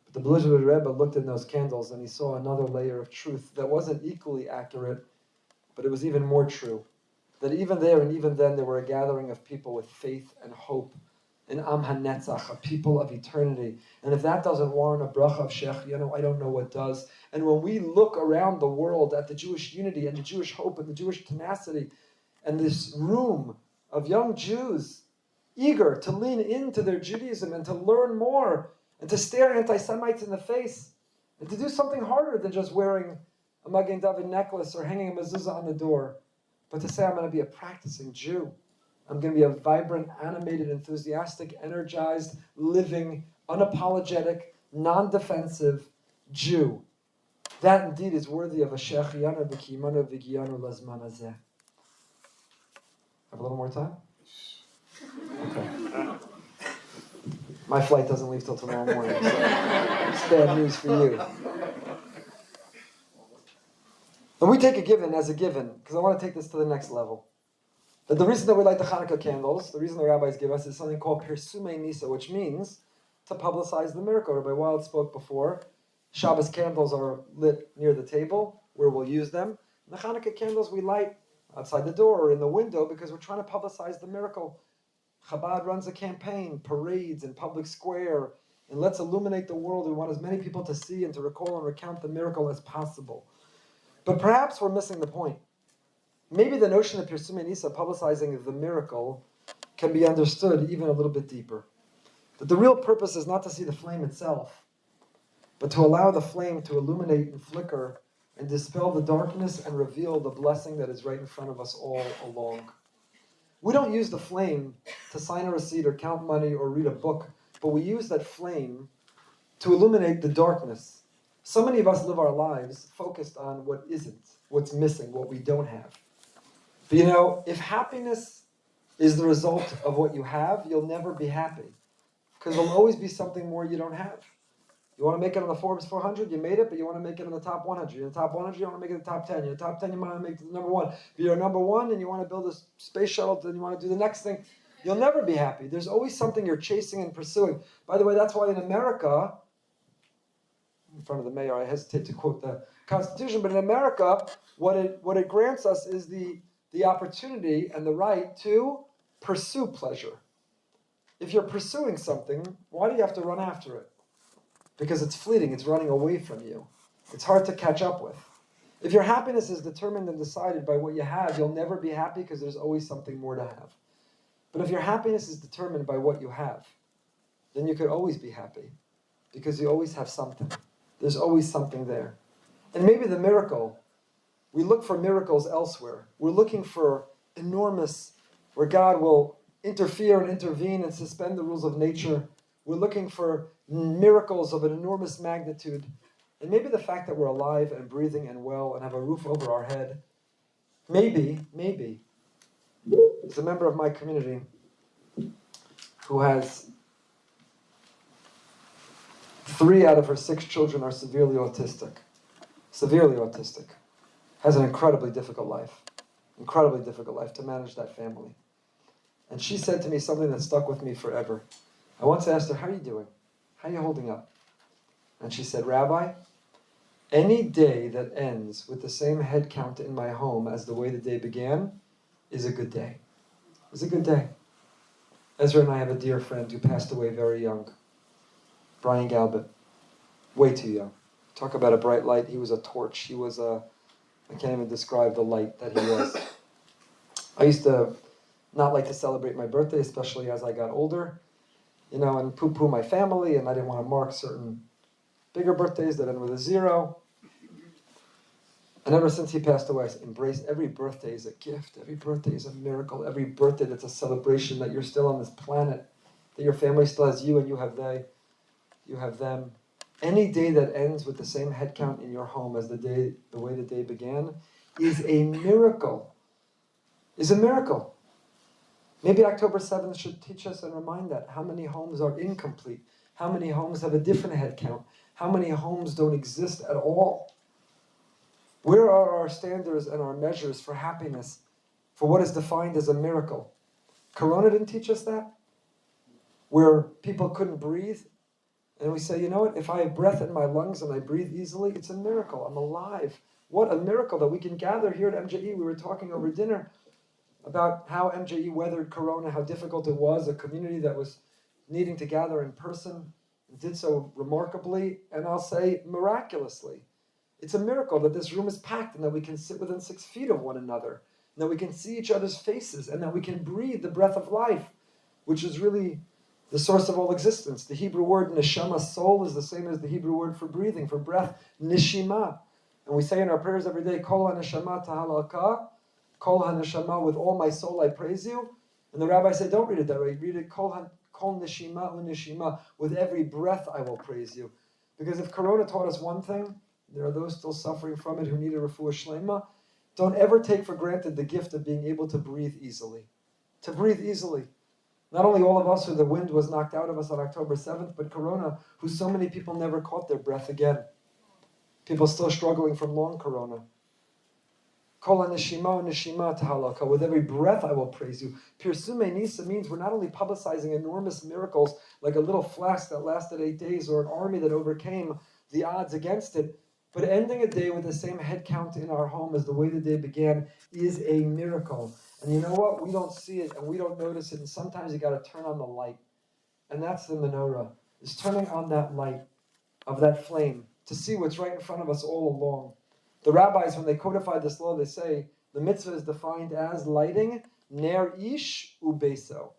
But the Bluzha Rebbe looked in those candles and he saw another layer of truth that wasn't equally accurate, but it was even more true. That even there and even then there were a gathering of people with faith and hope, an Am HaNetzach, a people of eternity. And if that doesn't warrant a bracha of Shechianu, I don't know what does. And when we look around the world at the Jewish unity and the Jewish hope and the Jewish tenacity and this room of young Jews eager to lean into their Judaism and to learn more and to stare anti-Semites in the face and to do something harder than just wearing a Magen David necklace or hanging a mezuzah on the door, but to say I'm going to be a practicing Jew. I'm going to be a vibrant, animated, enthusiastic, energized, living, unapologetic, non-defensive Jew. That indeed is worthy of a shechianu v'kiyimanu v'giyanu lazman hazeh. Have a little more time? Okay. My flight doesn't leave till tomorrow morning, so it's bad news for you. And we take a given as a given, because I want to take this to the next level. But the reason that we light the Chanukah candles, the reason the rabbis give us, is something called Pirsumei Nisa, which means to publicize the miracle. Rabbi Wild spoke before. Shabbos candles are lit near the table, where we'll use them. And the Chanukah candles we light outside the door or in the window, because we're trying to publicize the miracle. Chabad runs a campaign, parades in public square, and let's illuminate the world. We want as many people to see and to recall and recount the miracle as possible. But perhaps we're missing the point. Maybe the notion of Pirsumei Nisa, publicizing the miracle, can be understood even a little bit deeper. That the real purpose is not to see the flame itself, but to allow the flame to illuminate and flicker and dispel the darkness and reveal the blessing that is right in front of us all along. We don't use the flame to sign a receipt or count money or read a book, but we use that flame to illuminate the darkness. So many of us live our lives focused on what isn't, what's missing, what we don't have. But if happiness is the result of what you have, you'll never be happy. Because there'll always be something more you don't have. You want to make it on the Forbes 400, you made it, but you want to make it in the top 100. You're in the top 100, you want to make it in the top 10. You're in the top 10, you want to make it the number 1. But you're number 1 and you want to build a space shuttle, then you want to do the next thing. You'll never be happy. There's always something you're chasing and pursuing. By the way, that's why in America, in front of the mayor, I hesitate to quote the Constitution, but in America, what it grants us is the opportunity and the right to pursue pleasure. If you're pursuing something, why do you have to run after it? Because it's fleeting, it's running away from you. It's hard to catch up with. If your happiness is determined and decided by what you have, you'll never be happy because there's always something more to have. But if your happiness is determined by what you have, then you could always be happy because you always have something. There's always something there. And maybe the miracle, we look for miracles elsewhere. We're looking for enormous, where God will interfere and intervene and suspend the rules of nature. We're looking for miracles of an enormous magnitude. And maybe the fact that we're alive and breathing and well and have a roof over our head, maybe, as a member of my community who has 3 out of her 6 children are severely autistic, has an incredibly difficult life to manage that family. And she said to me something that stuck with me forever. I once asked her, how are you doing? How are you holding up? And she said, Rabbi, any day that ends with the same head count in my home as the way the day began is a good day. It's a good day. Ezra and I have a dear friend who passed away very young. Brian Galbert. Way too young. Talk about a bright light. He was a torch. He was I can't even describe the light that he was. I used to not like to celebrate my birthday, especially as I got older, and poo-poo my family, and I didn't want to mark certain bigger birthdays that end with a 0. And ever since he passed away, I embraced every birthday as a gift. Every birthday is a miracle. Every birthday that's a celebration that you're still on this planet, that your family still has you and you have them. Any day that ends with the same head count in your home as the way the day began is a miracle. Is a miracle. Maybe October 7th should teach us and remind that. How many homes are incomplete? How many homes have a different head count? How many homes don't exist at all? Where are our standards and our measures for happiness, for what is defined as a miracle? Corona didn't teach us that? Where people couldn't breathe, and we say, you know what, if I have breath in my lungs and I breathe easily, it's a miracle. I'm alive. What a miracle that we can gather here at MJE. We were talking over dinner about how MJE weathered Corona, how difficult it was, a community that was needing to gather in person, and did so remarkably, and I'll say miraculously. It's a miracle that this room is packed and that we can sit within 6 feet of one another, and that we can see each other's faces, and that we can breathe the breath of life, which is really the source of all existence. The Hebrew word neshama, soul, is the same as the Hebrew word for breathing, for breath, nishima. And we say in our prayers every day, Kol HaNeshama Tahalaka, Kol HaNeshama, with all my soul I praise you. And the rabbi said, don't read it that way. Read it, Kol Neshima Uneshima, with every breath I will praise you. Because if Corona taught us one thing, there are those still suffering from it who need a refuah shlema. Don't ever take for granted the gift of being able to breathe easily. To breathe easily. Not only all of us who the wind was knocked out of us on October 7th, but Corona, who so many people never caught their breath again. People still struggling from long Corona. Kol HaNeshima Neshima Tahalaka. With every breath I will praise you. Pirsume Nisa means we're not only publicizing enormous miracles like a little flask that lasted 8 days or an army that overcame the odds against it, but ending a day with the same head count in our home as the way the day began is a miracle. And you know what? We don't see it and we don't notice it. And sometimes you got to turn on the light. And that's the menorah. Is turning on that light of that flame to see what's right in front of us all along. The rabbis, when they codify this law, they say the mitzvah is defined as lighting ner ish ubeso.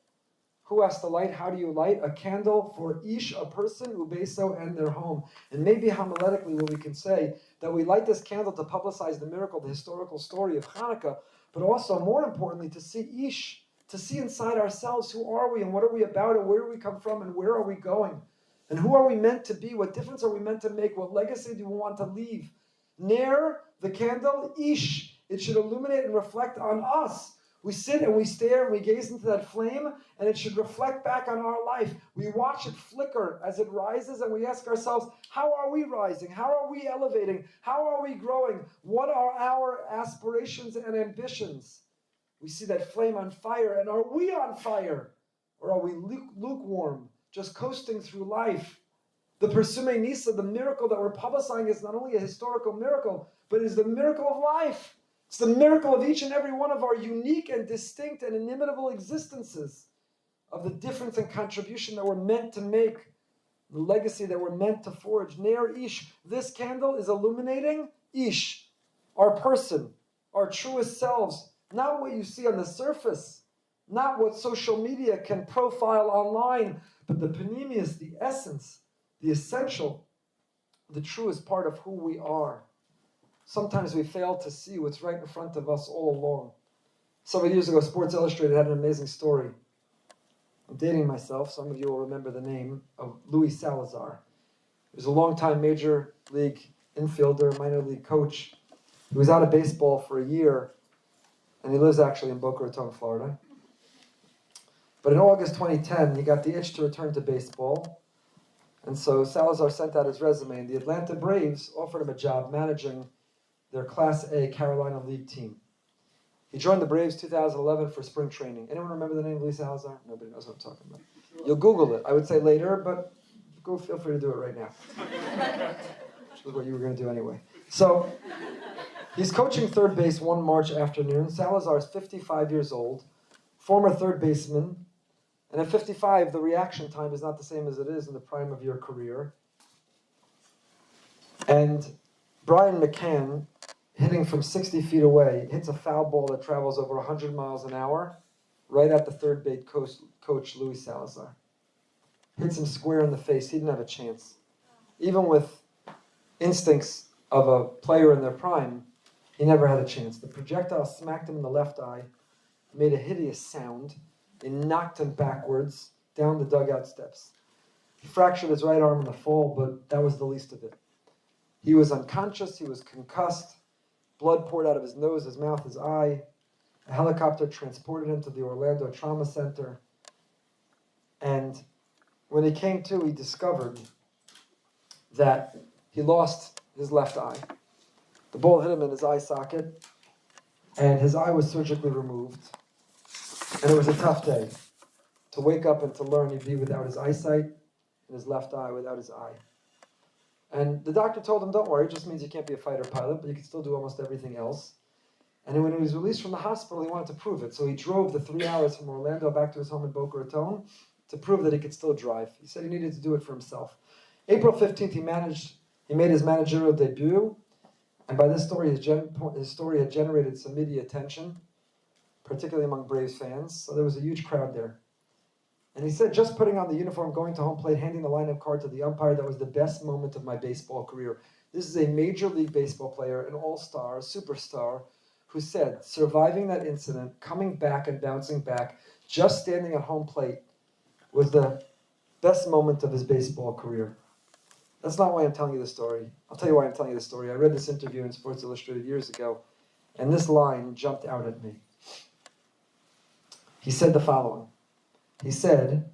Who has to light? How do you light? A candle for ish, a person, ubeso, and their home. And maybe homiletically what we can say, that we light this candle to publicize the miracle, the historical story of Chanukah, but also, more importantly, to see ish, to see inside ourselves, who are we and what are we about and where do we come from and where are we going? And who are we meant to be? What difference are we meant to make? What legacy do we want to leave? Ner, the candle, ish. It should illuminate and reflect on us. We sit and we stare and we gaze into that flame and it should reflect back on our life. We watch it flicker as it rises and we ask ourselves, how are we rising? How are we elevating? How are we growing? What are our aspirations and ambitions? We see that flame on fire, and are we on fire? Or are we lukewarm, just coasting through life? The Persume Nisa, the miracle that we're publicizing, is not only a historical miracle, but is the miracle of life. It's the miracle of each and every one of our unique and distinct and inimitable existences, of the difference and contribution that we're meant to make, the legacy that we're meant to forge. Ner Ish, this candle is illuminating Ish, our person, our truest selves, not what you see on the surface, not what social media can profile online, but the panemius, the essence, the essential, the truest part of who we are. Sometimes we fail to see what's right in front of us all along. Several years ago, Sports Illustrated had an amazing story. I'm dating myself, some of you will remember the name of Luis Salazar. He was a longtime major league infielder, minor league coach. He was out of baseball for a year, and he lives actually in Boca Raton, Florida. But in August 2010, he got the itch to return to baseball. And so Salazar sent out his resume, and the Atlanta Braves offered him a job managing their Class A Carolina League team. He joined the Braves 2011 for spring training. Anyone remember the name Luis Salazar? Nobody knows what I'm talking about. You'll Google it. I would say later, but go feel free to do it right now. Which is what you were going to do anyway. So he's coaching third base one March afternoon. Salazar is 55 years old, former third baseman. And at 55, the reaction time is not the same as it is in the prime of your career. And Brian McCann, hitting from 60 feet away, hits a foul ball that travels over 100 miles an hour right at the third base coach Luis Salazar. Hits him square in the face. He didn't have a chance. Even with instincts of a player in their prime, he never had a chance. The projectile smacked him in the left eye, made a hideous sound, and knocked him backwards down the dugout steps. He fractured his right arm in the fall, but that was the least of it. He was unconscious, he was concussed, blood poured out of his nose, his mouth, his eye. A helicopter transported him to the Orlando Trauma Center. And when he came to, he discovered that he lost his left eye. The ball hit him in his eye socket, and his eye was surgically removed. And it was a tough day to wake up and to learn he'd be without his eyesight and his left eye without his eye. And the doctor told him, don't worry, it just means you can't be a fighter pilot, but you can still do almost everything else. And when he was released from the hospital, he wanted to prove it. So he drove the 3 hours from Orlando back to his home in Boca Raton to prove that he could still drive. He said he needed to do it for himself. April 15th, he made his managerial debut. And by this story, his story had generated some media attention, particularly among Braves fans. So there was a huge crowd there. And he said, just putting on the uniform, going to home plate, handing the lineup card to the umpire, that was the best moment of my baseball career. This is a Major League Baseball player, an all-star, a superstar, who said surviving that incident, coming back and bouncing back, just standing at home plate was the best moment of his baseball career. That's not why I'm telling you the story. I'll tell you why I'm telling you the story. I read this interview in Sports Illustrated years ago, and this line jumped out at me. He said the following. He said,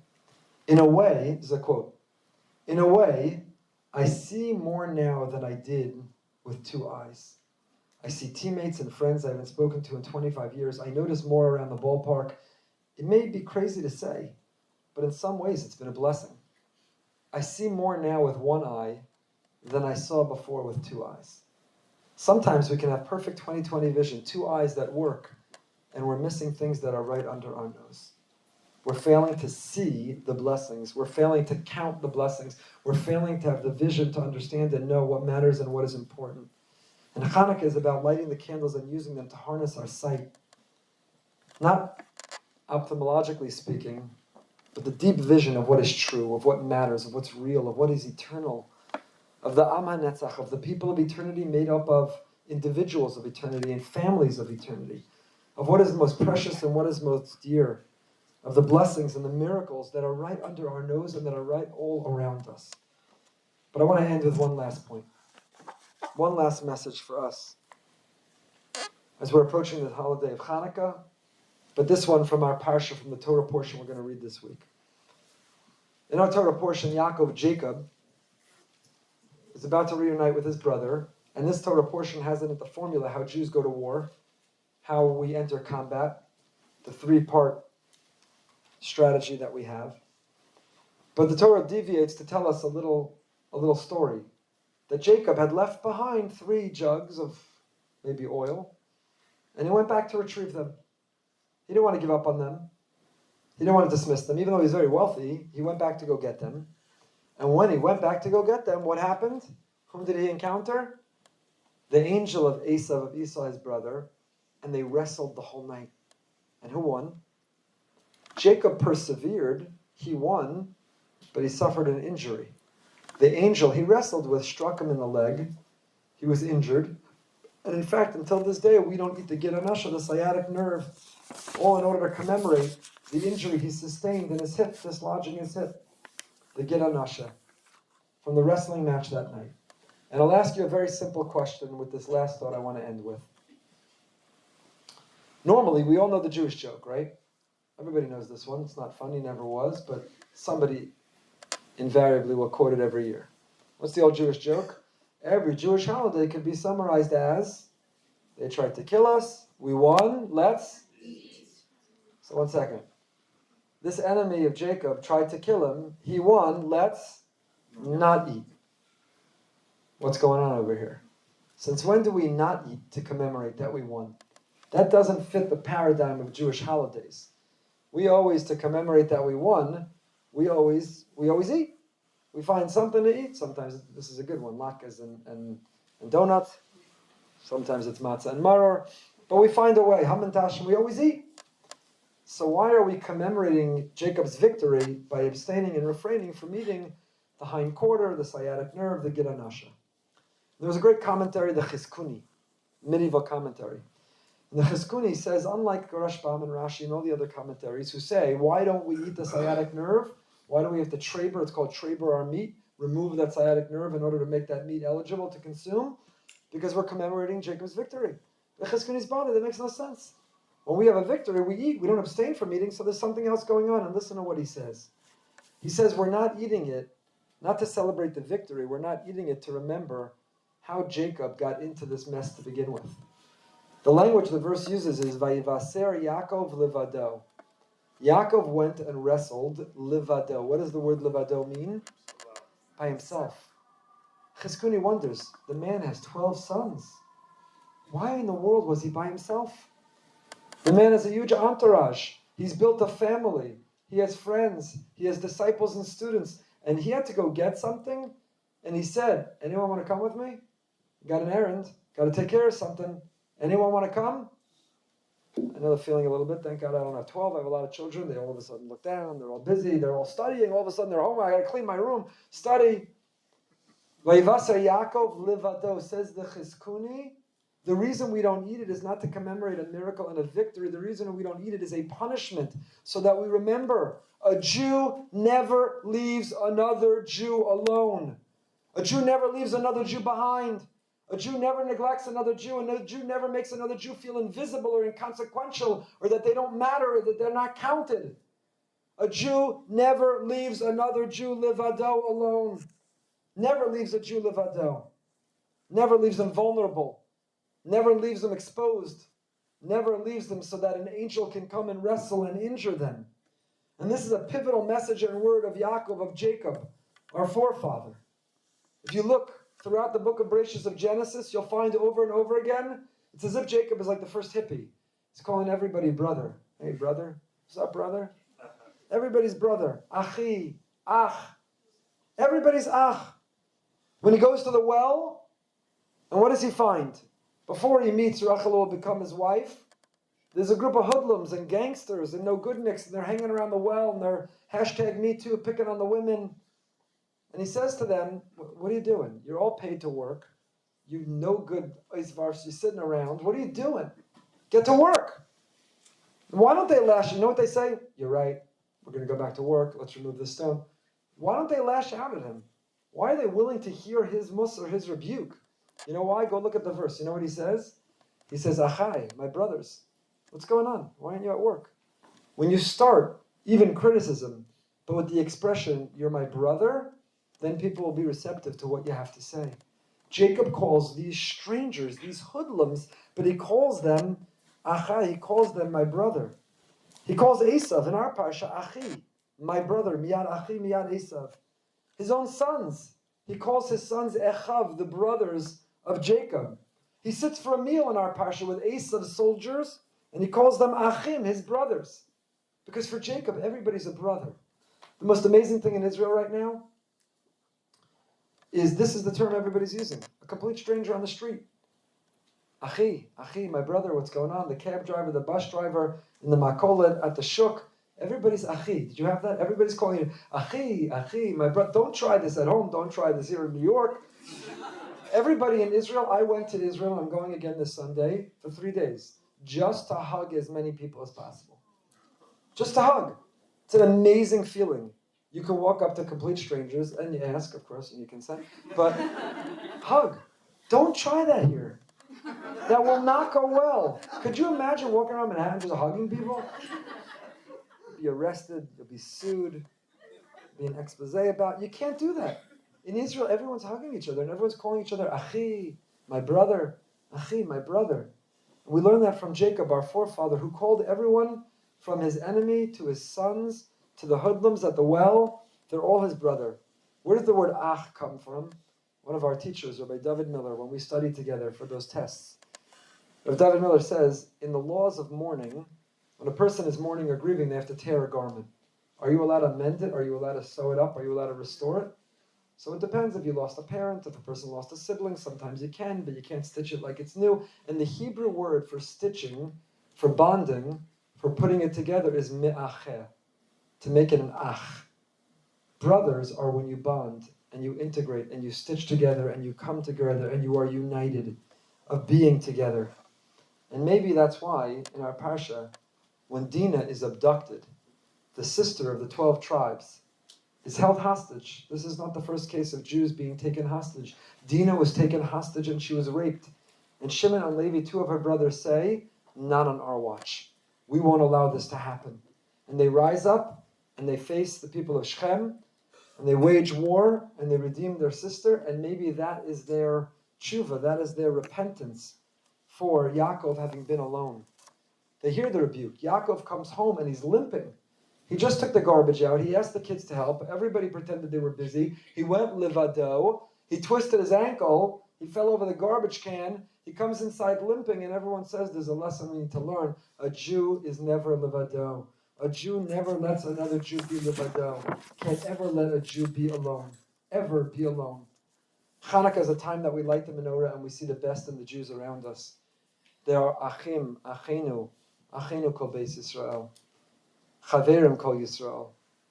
in a way, this is a quote, in a way, I see more now than I did with two eyes. I see teammates and friends I haven't spoken to in 25 years. I notice more around the ballpark. It may be crazy to say, but in some ways it's been a blessing. I see more now with one eye than I saw before with two eyes. Sometimes we can have perfect 20/20 vision, two eyes that work, and we're missing things that are right under our nose. We're failing to see the blessings. We're failing to count the blessings. We're failing to have the vision to understand and know what matters and what is important. And Chanukah is about lighting the candles and using them to harness our sight. Not ophthalmologically speaking, but the deep vision of what is true, of what matters, of what's real, of what is eternal, of the Am HaNetzach, of the people of eternity made up of individuals of eternity and families of eternity, of what is most precious and what is most dear, of the blessings and the miracles that are right under our nose and that are right all around us. But I want to end with one last point. One last message for us as we're approaching the holiday of Chanukah, but this one from our parsha, from the Torah portion we're going to read this week. In our Torah portion, Jacob, is about to reunite with his brother, and this Torah portion has in it the formula how Jews go to war, how we enter combat, the three-part strategy that we have. But the Torah deviates to tell us a little story, that Jacob had left behind 3 jugs of maybe oil, and he went back to retrieve them. He didn't want to give up on them. He didn't want to dismiss them. Even though he's very wealthy, he went back to go get them. And when he went back to go get them, what happened? Whom did he encounter? The angel of Esav, of Esau, his brother, and they wrestled the whole night. And who won? Jacob persevered, he won, but he suffered an injury. The angel he wrestled with struck him in the leg. He was injured. And in fact, until this day, we don't eat the Gid Anasha, the sciatic nerve, all in order to commemorate the injury he sustained in his hip, dislodging his hip. The Gid Anasha, from the wrestling match that night. And I'll ask you a very simple question with this last thought I want to end with. Normally, we all know the Jewish joke, right? Everybody knows this one. It's not funny, never was, but somebody invariably will quote it every year. What's the old Jewish joke? Every Jewish holiday could be summarized as, they tried to kill us, we won, let's eat. So 1 second. This enemy of Jacob tried to kill him, he won, let's not eat. What's going on over here? Since when do we not eat to commemorate that we won? That doesn't fit the paradigm of Jewish holidays. We always, to commemorate that we won, we always eat. We find something to eat. Sometimes this is a good one, latkes and donuts. Sometimes it's matzah and maror. But we find a way, ham and tash, we always eat. So why are we commemorating Jacob's victory by abstaining and refraining from eating the hind quarter, the sciatic nerve, the Gid Anasha? There was a great commentary, the Chizkuni, medieval commentary. And the Chizkuni says, unlike Rashbam and Rashi and all the other commentaries who say, why don't we eat the sciatic nerve? Why do we have to traber? It's called traber our meat. Remove that sciatic nerve in order to make that meat eligible to consume. Because we're commemorating Jacob's victory. The Chizkuni's body, that makes no sense. When we have a victory, we eat. We don't abstain from eating, so there's something else going on. And listen to what he says. He says we're not eating it, not to celebrate the victory. We're not eating it to remember how Jacob got into this mess to begin with. The language the verse uses is Vayivaser Yaakov Livado. Yaakov went and wrestled Livado. What does the word Livado mean? By himself. Chizkuni wonders, the man has 12 sons. Why in the world was he by himself? The man has a huge entourage. He's built a family. He has friends. He has disciples and students. And he had to go get something. And he said, anyone want to come with me? Got an errand. Got to take care of something. Anyone want to come? I know the feeling a little bit. Thank God I don't have 12. I have a lot of children. They all of a sudden look down. They're all busy. They're all studying. All of a sudden they're home. I got to clean my room. Study. Vayivasar Yaakov livado, says the Chizkuni. The reason we don't eat it is not to commemorate a miracle and a victory. The reason we don't eat it is a punishment, so that we remember a Jew never leaves another Jew alone. A Jew never leaves another Jew behind. A Jew never neglects another Jew, and a Jew never makes another Jew feel invisible or inconsequential, or that they don't matter, or that they're not counted. A Jew never leaves another Jew livado alone. Never leaves a Jew livado. Never leaves them vulnerable. Never leaves them exposed. Never leaves them so that an angel can come and wrestle and injure them. And this is a pivotal message and word of Yaakov, of Jacob, our forefather. If you look throughout the book of Bereshit of Genesis, you'll find over and over again, it's as if Jacob is like the first hippie. He's calling everybody brother. Hey, brother. What's up, brother? Everybody's brother. Achi. Ach. Everybody's ach. When he goes to the well, and what does he find? Before he meets Rachel, who will become his wife, there's a group of hoodlums and gangsters and no-goodniks, and they're hanging around the well, and they're #MeToo, picking on the women. And he says to them, what are you doing? You're all paid to work. You no good oisvars, you're sitting around. What are you doing? Get to work. And why don't they lash? You know what they say? You're right. We're going to go back to work. Let's remove this stone. Why don't they lash out at him? Why are they willing to hear his mussar, his rebuke? You know why? Go look at the verse. You know what he says? He says, Achai, my brothers, what's going on? Why aren't you at work? When you start even criticism, but with the expression, you're my brother, then people will be receptive to what you have to say. Jacob calls these strangers, these hoodlums, but he calls them Achai, he calls them my brother. He calls Esav in our parsha, Achi, my brother, miyad Achi, miyad Esav. His own sons. He calls his sons Echav, the brothers of Jacob. He sits for a meal in our parsha with Esav's soldiers, and he calls them Achim, his brothers. Because for Jacob, everybody's a brother. The most amazing thing in Israel right now is this is the term everybody's using. A complete stranger on the street. Achi, my brother, what's going on? The cab driver, the bus driver, in the makolet, at the shuk. Everybody's Achi. Did you have that? Everybody's calling you Achi, my brother. Don't try this at home. Don't try this here in New York. Everybody in Israel, I went to Israel, I'm going again this Sunday for 3 days, just to hug as many people as possible. Just to hug. It's an amazing feeling. You can walk up to complete strangers, and you ask, of course, and you can say, but hug. Don't try that here. That will not go well. Could you imagine walking around Manhattan just hugging people? You'll be arrested, you'll be sued, be an expose about. You can't do that. In Israel, everyone's hugging each other, and everyone's calling each other Achi, my brother. Achi, my brother. And we learn that from Jacob, our forefather, who called everyone from his enemy to his sons, to the hoodlums at the well. They're all his brother. Where does the word ach come from? One of our teachers, Rabbi David Miller, when we studied together for those tests, Rabbi David Miller says, in the laws of mourning, when a person is mourning or grieving, they have to tear a garment. Are you allowed to mend it? Are you allowed to sew it up? Are you allowed to restore it? So it depends if you lost a parent, if a person lost a sibling. Sometimes you can, but you can't stitch it like it's new. And the Hebrew word for stitching, for bonding, for putting it together is me'acheh, to make it an ach. Brothers are when you bond and you integrate and you stitch together and you come together and you are united of being together. And maybe that's why in our parsha, when Dinah is abducted, the sister of the 12 tribes, is held hostage. This is not the first case of Jews being taken hostage. Dinah was taken hostage and she was raped. And Shimon and Levi, two of her brothers, say, not on our watch. We won't allow this to happen. And they rise up and they face the people of Shechem and they wage war and they redeem their sister, and maybe that is their tshuva, that is their repentance for Yaakov having been alone. They hear the rebuke. Yaakov comes home and he's limping. He just took the garbage out. He asked the kids to help. Everybody pretended they were busy. He went livado. He twisted his ankle. He fell over the garbage can. He comes inside limping, and everyone says there's a lesson we need to learn. A Jew is never livado. A Jew never lets another Jew be livado. Can't ever let a Jew be alone. Ever be alone. Chanukah is a time that we light the menorah and we see the best in the Jews around us. They are achim, achenu, achenu kol beis Yisrael. Chaverim kol Yisrael.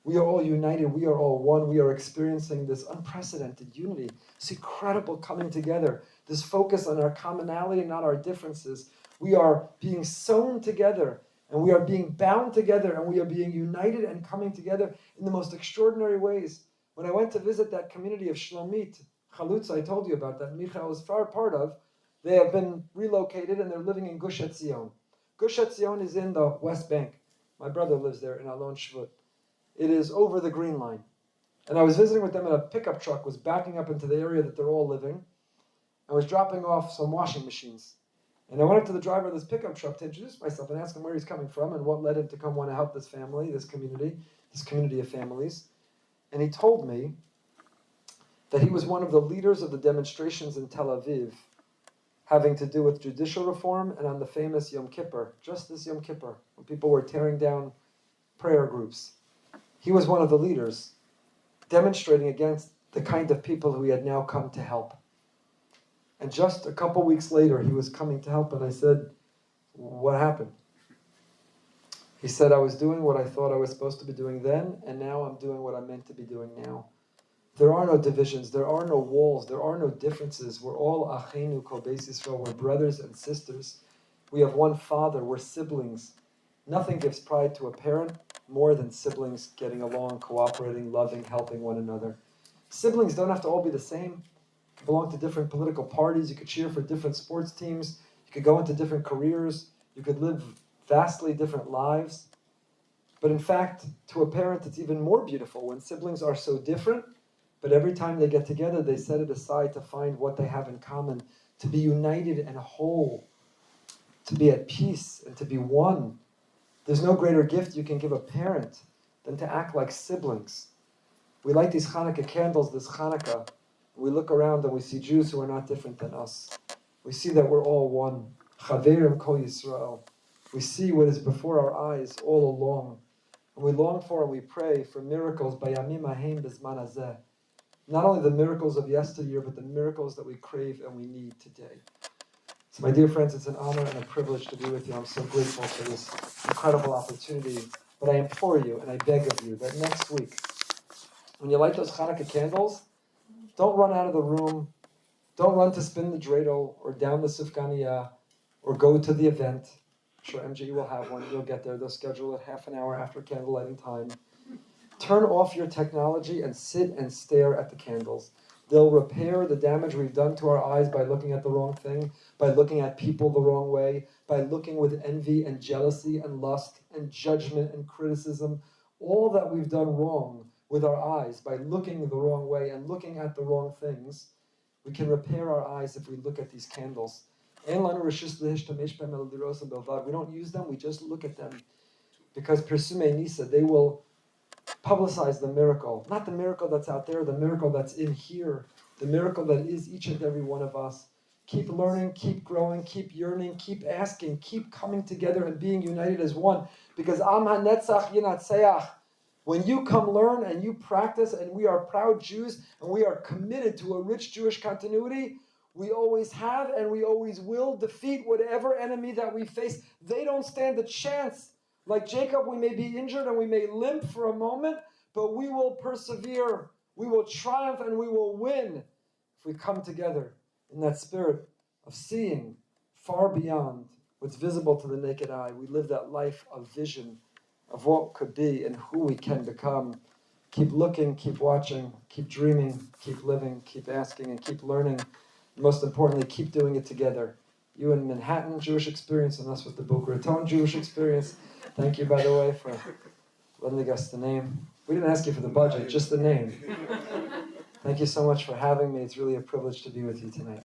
We are all united. We are all one. We are experiencing this unprecedented unity, this incredible coming together, this focus on our commonality, not our differences. We are being sewn together, and we are being bound together, and we are being united and coming together in the most extraordinary ways. When I went to visit that community of Shlomit, Chalutza, I told you about that, Michael is far part of, they have been relocated and they're living in Gush Etzion. Gush Etzion is in the West Bank. My brother lives there in Alon Shvut. It is over the Green Line. And I was visiting with them, and a pickup truck was backing up into the area that they're all living. I was dropping off some washing machines. And I went up to the driver of this pickup truck to introduce myself and ask him where he's coming from and what led him to come want to help this family, this community of families. And he told me that he was one of the leaders of the demonstrations in Tel Aviv having to do with judicial reform and on the famous Yom Kippur, just this Yom Kippur, when people were tearing down prayer groups. He was one of the leaders demonstrating against the kind of people who he had now come to help. And just a couple weeks later, he was coming to help, and I said, what happened? He said, I was doing what I thought I was supposed to be doing then, and now I'm doing what I'm meant to be doing now. There are no divisions, there are no walls, there are no differences. We're all Achenu Kol Beis Yisrael, we're brothers and sisters. We have one father, we're siblings. Nothing gives pride to a parent more than siblings getting along, cooperating, loving, helping one another. Siblings don't have to all be the same. You could belong to different political parties, you could cheer for different sports teams, you could go into different careers, you could live vastly different lives. But in fact, to a parent, it's even more beautiful when siblings are so different, but every time they get together, they set it aside to find what they have in common, to be united and whole, to be at peace and to be one. There's no greater gift you can give a parent than to act like siblings. We light these Chanukah candles this Chanukah. We look around and we see Jews who are not different than us. We see that we're all one. Chaverim Kol Yisrael. We see what is before our eyes all along. And we long for and we pray for miracles by Yamim Ahem Bizman Hazeh. Not only the miracles of yesteryear, but the miracles that we crave and we need today. So my dear friends, it's an honor and a privilege to be with you. I'm so grateful for this incredible opportunity. But I implore you and I beg of you that next week, when you light those Chanukah candles, don't run out of the room, don't run to spin the dreidel or down the sufganiyah or go to the event. I'm sure MJE will have one, you'll get there. They'll schedule it half an hour after candle lighting time. Turn off your technology and sit and stare at the candles. They'll repair the damage we've done to our eyes by looking at the wrong thing, by looking at people the wrong way, by looking with envy and jealousy and lust and judgment and criticism. All that we've done wrong with our eyes by looking the wrong way and looking at the wrong things, we can repair our eyes if we look at these candles. We don't use them, we just look at them. Because Persume Nisa, they will publicize the miracle. Not the miracle that's out there, the miracle that's in here. The miracle that is each and every one of us. Keep learning, keep growing, keep yearning, keep asking, keep coming together and being united as one. Because Am HaNetzach Yinatzeach. When you come learn and you practice, and we are proud Jews, and we are committed to a rich Jewish continuity, we always have and we always will defeat whatever enemy that we face. They don't stand a chance. Like Jacob, we may be injured and we may limp for a moment, but we will persevere, we will triumph, and we will win if we come together in that spirit of seeing far beyond what's visible to the naked eye. We live that life of vision of what could be and who we can become. Keep looking, keep watching, keep dreaming, keep living, keep asking, and keep learning. And most importantly, keep doing it together. You in Manhattan Jewish Experience and us with the Boca Raton Jewish Experience. Thank you, by the way, for lending us the name. We didn't ask you for the budget, just the name. Thank you so much for having me. It's really a privilege to be with you tonight.